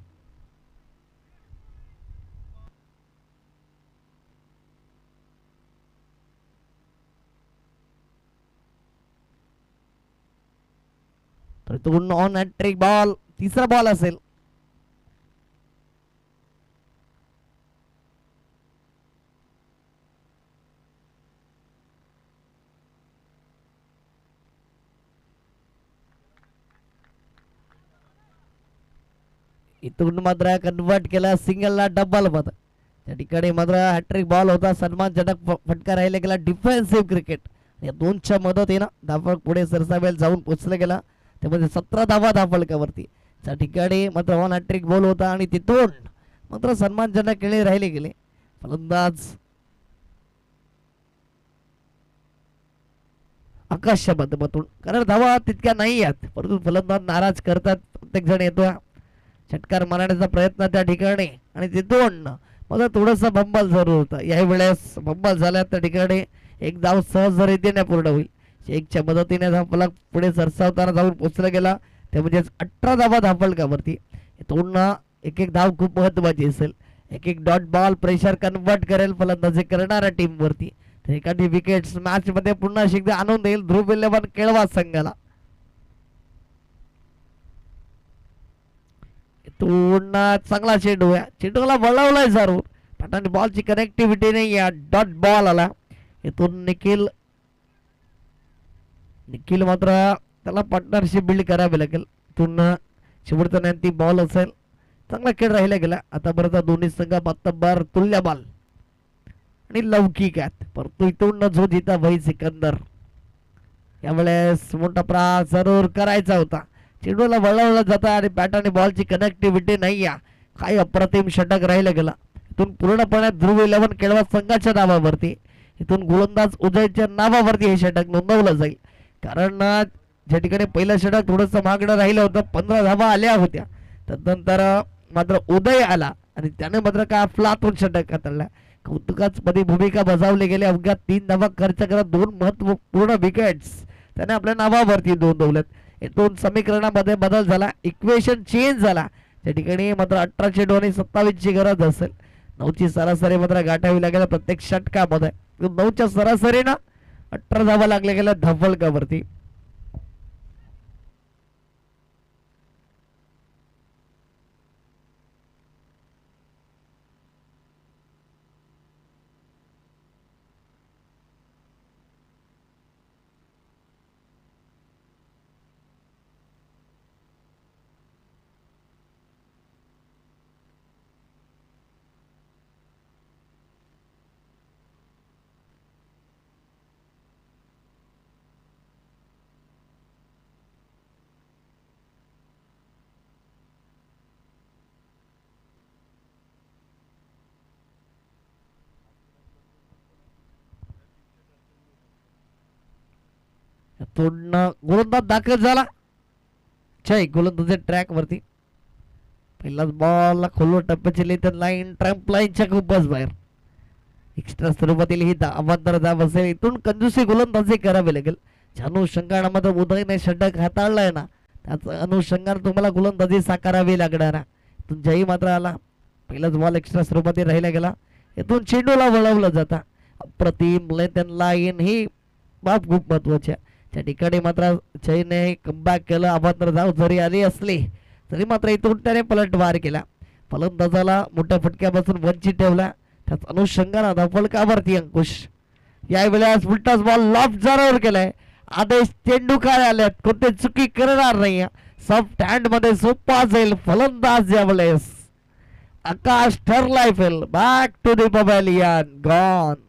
तर तो ऑन हॅट्रिक बॉल तिसरा बॉल असेल. इथून मात्र कन्वर्ट केला सिंगलला डबल मध्ये. त्या ठिकाणी मात्र हॅट्रिक बॉल होता. सन्मानजनक फटका राहिला गेला. डिफेन्सिव्ह क्रिकेट या दोनच्या मदतीनं धावफलक पुढे सरसावेल जाऊन पोचला गेला. त्यामध्ये 17 धावा धावफलकावरती. त्या ठिकाणी मात्र ऑन हॅट्रिक बॉल होता आणि तिथून मात्र सन्मानजनक खेळी राहिले गेले. फलंदाज आकाशच्या माध्यमातून कारण धावा तितक्या नाही आहेत परंतु फलंदाज नाराज करतात. प्रत्येक जण येतो षटकार मारण्याचा प्रयत्न त्या ठिकाणी आणि तिथून मग थोडस बंबल जरूर होतं. याही वेळेस बंबल झाल्या त्या ठिकाणी एक धाव सहजरितीने पूर्ण होईल. शेखच्या मदतीने धावफलक पुढे सरसावताना जाऊन पोचला गेला. ते म्हणजे 18 धावा धावफलकावरती. इथून एक एक धाव खूप महत्वाची असेल. एक एक डॉट बॉल प्रेशर कन्वर्ट करेल फलंदाजी करणाऱ्या टीम वरती. तर एखादी विकेट मॅच मध्ये पुन्हा एकदा आणून देईल ध्रुव 11 केळवा संघाला. चांगला चेंडू आहे. चेंडूला वळवलाय जरूर पण बॉलची कनेक्टिव्हिटी नाही आहे. डॉट बॉल आला. इथून निखिल मात्र त्याला पार्टनरशिप बिल्ड करावी लागेल. इथून शेवटचा ती बॉल असेल. चांगला खेळ राहिला गेला. आतापर्यंत दोन्ही संघ बत्तबर तुल्य बॉल आणि लौकिक आहेत परंतु इथून जो जिता भाई सिकंदर यावेळेस मोठा प्रहार जरूर करायचा होता. चेंडूला वळवलं जातं आणि बॅट आणि बॉलची कनेक्टिव्हिटी नाही आहे. काय अप्रतिम षटक राहिलं गेला. इथून पूर्णपणे ध्रुव 11 केळवा संघाच्या नावावरती, इथून गोलंदाज उदयच्या नावावरती हे षटक नोंदवलं जाईल. कारण ज्या ठिकाणी पहिलं षटक थोडंसं मागणं राहिलं होतं, 15 धावा आल्या होत्या, त्यानंतर मात्र उदय आला आणि त्याने मात्र काय अफलातून षटक हाताळला. कौतुकाच मध्ये भूमिका बजावली गेली. अवघ्या 3 धावा खर्च करत 2 महत्वपूर्ण विकेट्स त्याने आपल्या नावावरती नोंदवल्यात. इथून समीकरणामध्ये बदल झाला, इक्वेशन चेंज झाला. त्या ठिकाणी मात्र 18 चेंडू आणि 27ची गरज असेल. 9ची सरासरी मात्र गाठावी लागेल प्रत्येक षटकामध्ये. 9च्या सरासरीनं 18 धावा लागल्या गेल्या धावफलकावरती. गोलंदाज दाखल झाला. जय गोलंदाज ट्रॅक वरती. पहिलाच बॉल खोलवर टप्प्याची लेथन लाईन, ट्रॅम्प लाईनच्या खूपच बाहेर. एक्स्ट्रा स्वरूपातील ही अवांतर धाव असेल. इथून कंजूसी गोलंदाजी करावी लागेल. ज्या अनुषंगामध्ये उदयने षटक हाताळलाय ना, त्याच अनुषंगाने तुम्हाला गोलंदाजी साकारावी लागणार. इथून जयी मात्र आला. पहिलाच बॉल एक्स्ट्रा स्वरूपातील राहिला गेला. इथून चेंडूला वळवलं जातं. अप्रतिम लेथन लाईन ही बाब खूप महत्वाची आहे. त्या ठिकाणी मात्र जयने कमबॅक केलं. अवांतर धाव जरी आली असली तरी मात्र इथून त्याने पलटवार केला. फलंदाजाला मोठ्या फटक्यापासून वंचित ठेवला. त्याच अनुषंगाने धावफलकावरती अंकुश. यावेळेस उलटाच बॉल लॉफ्ट जरावर केलाय. आदेश तेंडुलकर आल्यात, कोणते चुकी करणार नाही. सॉफ्ट हँड मध्ये सोपा जाईल फलंदाज. यावेळेस आकाश ठरलाय fail. Back to the pavilion. Gone.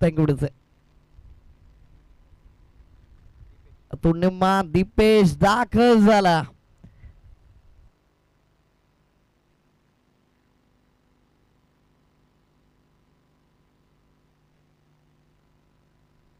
Thank you डिसे. निम्मा दीपेश दाखल झाला.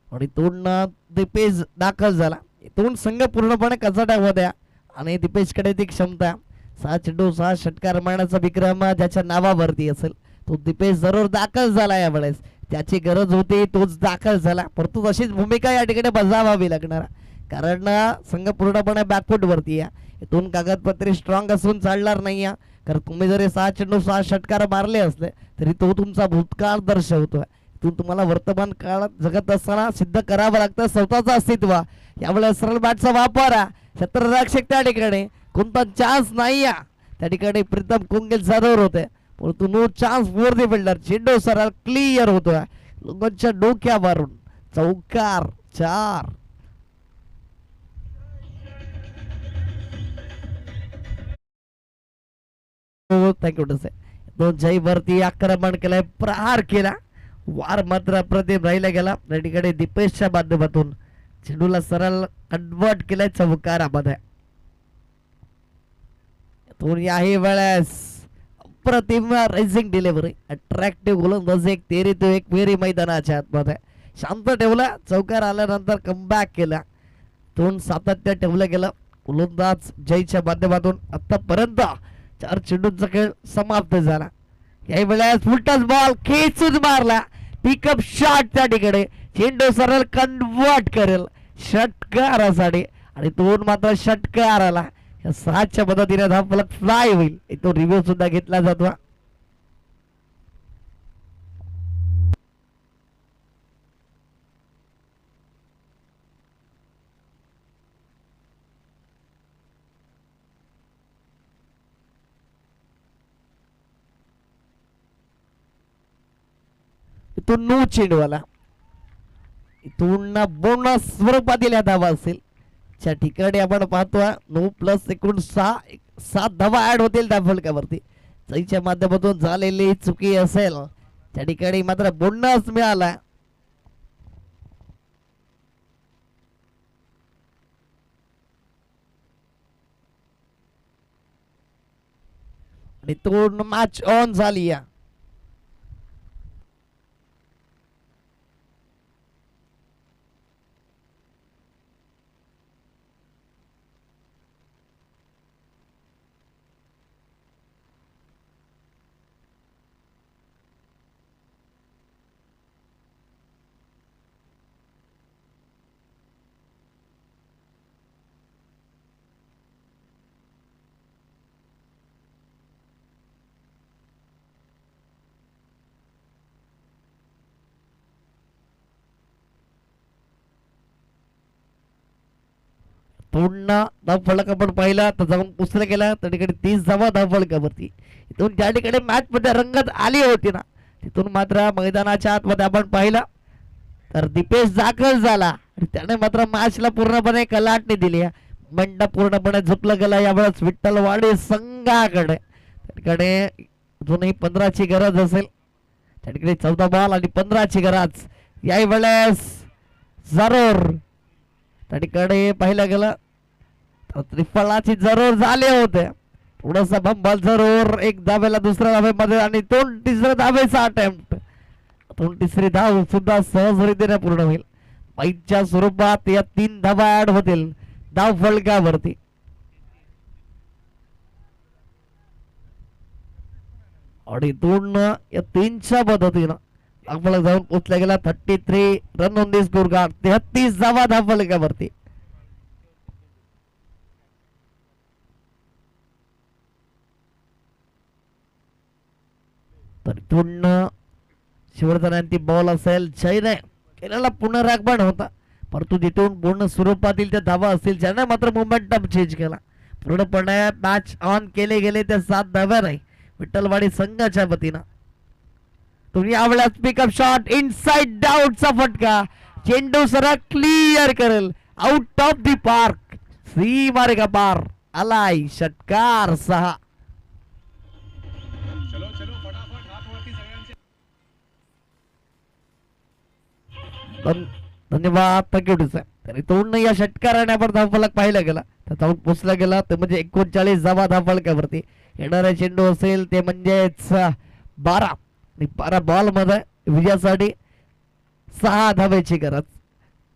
आणि इथून दीपेश दाखल झाला. इथून संघ पूर्णपणे कचाट्यामध्ये आणि दीपेशकडे ती क्षमता. 6 चेंडू 6 षटकार मारण्याचा विक्रम ज्याच्या नावावरती असेल तो दीपेश जरूर दाखल झाला. यावेळेस त्याची गरज होती, तोच दाखल झाला. परंतु तशीच भूमिका या ठिकाणी बजावावी लागणार, कारण संघ पूर्णपणे बॅकफूट वरती आहे. इथून कागदपत्रे स्ट्रॉंग असून चालणार नाही. कारण तुम्ही जरी 6 चेंडू 6 षटकार मारले असले तरी तो तुमचा भूतकाळ दर्शवतोय. इथून तुम्हाला वर्तमान काळात जगत असताना सिद्ध करावं लागतं स्वतःचं अस्तित्व. यावेळेस सरळ बॅटचा वापर. क्षेत्ररक्षक त्या ठिकाणी कोणता चान्स नाही. त्या ठिकाणी प्रीतम कुंगेल जाधव होते, परंतु no chance for the fielder. चेंडू सरळ क्लिअर होतोय लोकांच्या डोक्यावरून. चौकार 4. थँक्यू टसे. दोन जय वरती आक्रमण केलंय, प्रहार केला. वार मात्र अप्रतिम राहिला गेला. त्या ठिकाणी दीपेशच्या माध्यमातून चेंडूला सरळ कन्वर्ट केलंय चौकारामध्ये. याही वेळेस अप्रतिम रेसिंग डिलिव्हरी, अट्रॅक्टिव्ह गोलंदाजी. एक तेरी तो एक फेरी मैदानाच्या आतमध्ये शांत ठेवला. चौकार आल्यानंतर कमबॅक केला. दोन सातत्य ठेवलं गेलं. गोलंदाज जयच्या माध्यमातून आतापर्यंत 4 चेंडूंचा खेळ समाप्त झाला. याही वेळेस उलटाच बॉल खेचून मारला. पिकअप शॉट त्या ठिकाणी चेंडू सरळ कन्वर्ट करेल षटकारासाठी आणि दोन मात्र षटकार आला. या 6च्या मदतीने धावफलक फ्लाय होईल. तो रिव्ह्यू सुद्धा घेतला जातो. इथून 9 चेंडूवाला, इथून बोनस स्वरूपातील या धावा असेल. च्या ठिकाणी आपण पाहतोय 9 प्लस एकूण 7 धावा ऍड होतील त्या फलकावरती. चईच्या माध्यमातून झालेली चुकी असेल त्या ठिकाणी मात्र बोनस मिळाला. आणि तो मॅच ऑन झाली या. पुन्हा धाव फलक आपण पाहिला तर जाऊन पुसला गेला त्या ठिकाणी 30 धावा धाव फलकावरती. इथून ज्या ठिकाणी मॅच मध्ये रंगत आली होती ना तिथून मात्र मैदानाच्या आतमध्ये आपण पाहिला तर दीपेश दाखल झाला आणि त्याने मात्र मॅचला पूर्णपणे कलाटणी दिली. मंडा पूर्णपणे झुकलं गेला यावेळेस विठ्ठलवाडी संघाकडे. त्या ठिकाणी अजूनही 15 ची गरज असेल. त्या ठिकाणी 14 बॉल आणि 15 ची गरज यावेळेस जरूर त्या ठिकाणी पाहिलं गेलं तर त्रिफळाची जरूर झाले होते. थोडासा बंबल जरूर एक धावेला दुसऱ्या धावेमध्ये आणि दोन तिसऱ्या धावेचा अटेम्प्ट. तिसरी धाव सुद्धा सहजरित्याने पूर्ण होईल. पाईच्या स्वरूपात या 3 धावा ऍड होतील धाव फलकावरती. आणि दोन या 3च्या पद्धतीनं धावफलक जाऊन पोचला गेला. 33 run on the score card. 33 धावा धाव फलकावरती. तर पूर्ण शेवटचा ती बॉल असेल जयने केलेला पुनरागमन होता परंतु तिथून पूर्ण स्वरूपातील त्या धावा असतील ज्याने मात्र मोमेंटम चेंज केला. पूर्णपणे मॅच ऑन केले गेले त्या 7 धाव्या नाही विठ्ठलवाडी संघाच्या वतीनं. तुम्ही यावेळेस पिकअप शॉट इनसाइड आउटचा फटका. चेंडू सरळ क्लिअर करेल आउट ऑफ दी पार्क. सीमारेखा पार आलाय षटकार 6. धन्यवाद थँक्यू. तरी तोंड या षटकाराने आपण धावफलक पाहिला गेला तर जाऊन पोचला गेला ते म्हणजे 39 धावा धावफलकावरती. येणारा चेंडू असेल ते म्हणजेच 12 आणि 12 बॉल मध्ये विजयासाठी 6 धावेची गरज.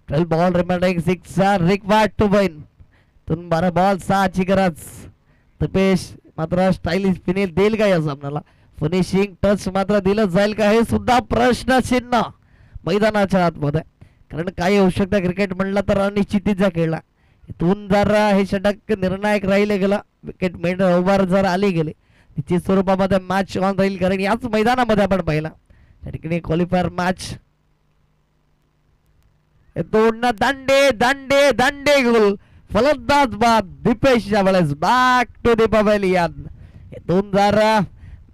12 ball remaining 6 required to win. 12 ball 6 ची गरज. तपेश मात्र स्टाइलिश फिनिश देईल का या सामन्याला. फिनिशिंग टच मात्र दिलं जाईल का हे सुद्धा प्रश्नचिन्ह मैदानाच्या आतमध्ये. कारण काय होऊ शकतं क्रिकेट म्हणलं तर अनिश्चितीचा खेळला. इथून जर हे षटक निर्णायक राहिले गेला विकेट मेन ओव्हर जर आली गेली निश्चित स्वरूपामध्ये मॅच ऑन राहील. कारण याच मैदानामध्ये आपण पाहिला त्या ठिकाणी क्वालिफायर मॅच दोन दांडे दांडे दांडे गोल फलंदाज बाद दीपेश यावेळेस back to the pavilion. 2000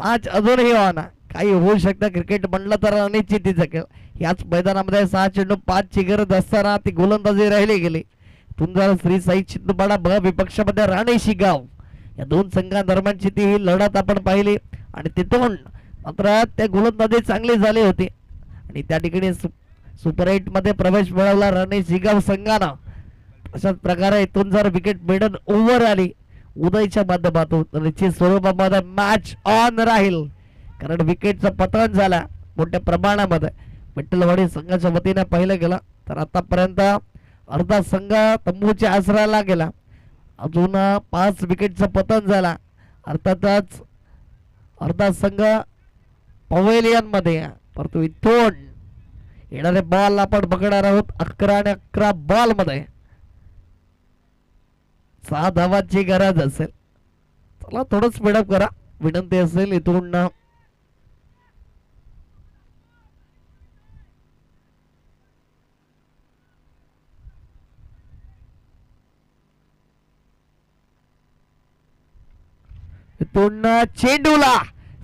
match अजूनही ऑन. काही होऊ शकतं क्रिकेट म्हणलं तर अनिश्चितीचा खेळ. याच मैदानामध्ये 6 चेंडू 5 ची गरज असताना ती गोलंदाजी राहिली गेली. तुंजार श्री साई चिंदपाडा ब विपक्षामध्ये राणे शिगाव या 2 संघांदरम्यानची ती ही लढत आपण पाहिली आणि तिथून मात्र त्या गोलंदाजी चांगली झाली होती आणि त्या ठिकाणी सुपर 8 मध्ये प्रवेश मिळवला राणे शिगाव संघानं. अशाच प्रकारे इथून जर विकेट मिळून ओव्हर आली उदयच्या माध्यमातून निश्चित स्वरूपामध्ये मॅच ऑन राहील. कारण विकेटचं पतन झाला मोठ्या प्रमाणामध्ये विठ्ठलवाडी संघाच्या वतीने पाहिलं गेलं तर आतापर्यंत अर्धा संघ तंबूच्या आसराला गेला. अजून 5 विकेटचं पतन झाला. अर्थातच अर्धा संघ पवेलियन मध्ये. परंतु इथून येणारे बॉल आपण बघणार आहोत 11 आणि 11 बॉल मध्ये 6 धावांची गरज असेल. चला थोडं स्पीडअप करा विनंती असेल. इथून चेंडूला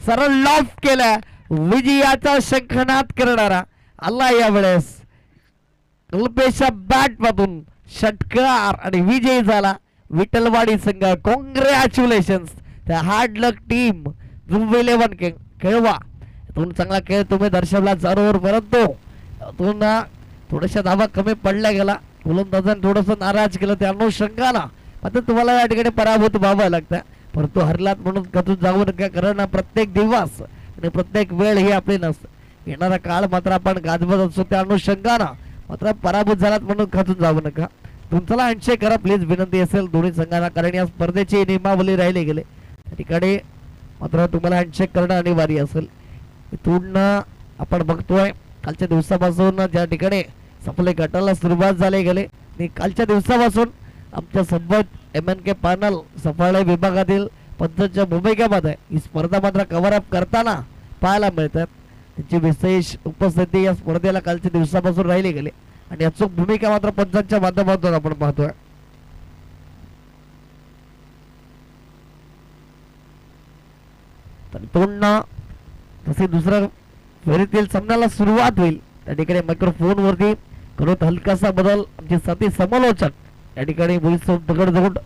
सरळ लॉफ केलं विजयाचा शंखनाद करणारा आला यावेळेस कल्पेशा बॅट मधून षटकार आणि विजय झाला विठ्ठलवाडी संघ. कॉंग्रॅच्युलेशन त्या हार्ड लक टीम जुम 11 खेळवा. इथून चांगला खेळ तुम्ही दर्शवला जरूर, परंतु इथून थोड्याशा धावा कमी पडल्या गेला. गोलंदाजांनी थोडस नाराज केलं त्या अनुषंगानं मात्र तुम्हाला या ठिकाणी पराभूत व्हावं लागतं. परंतु हरलात म्हणून खचून जाऊ नका, कारण प्रत्येक दिवस आणि प्रत्येक वेळ ही आपली नसते. येणारा काळ मात्र आपण गाजवत असतो त्या अनुषंगानं मात्र पराभूत झालात म्हणून खचून जाऊ नका. तुमचा हँडशेक करा प्लीज, विनंती असेल दोन्ही संघांना, कारण या स्पर्धेची नियमावली राहिले गेले त्या ठिकाणी मात्र तुम्हाला हँडशेक करणं अनिवार्य असेल. इथून आपण बघतोय कालच्या दिवसापासून ज्या ठिकाणी सफले गटाला सुरुवात झाली गेले आणि कालच्या दिवसापासून आमच्या सोबत MNK पॅनल सफाळे विभागातील पंचांच्या भूमिकेमध्ये ही स्पर्धा मात्र कव्हर अप करताना पाहायला मिळतात. त्यांची विशेष उपस्थिती या स्पर्धेला कालच्या दिवसापासून राहिली गेली आणि अचूक भूमिका मात्र पंचांच्या माध्यमातून आपण पाहतोय. तर पुन्हा तसे दुसऱ्या फेरीतील सामन्याला सुरुवात होईल त्या ठिकाणी मायक्रोफोन वरती करत हलकासा बदल आमचे साथी समालोचक या ठिकाणी दगड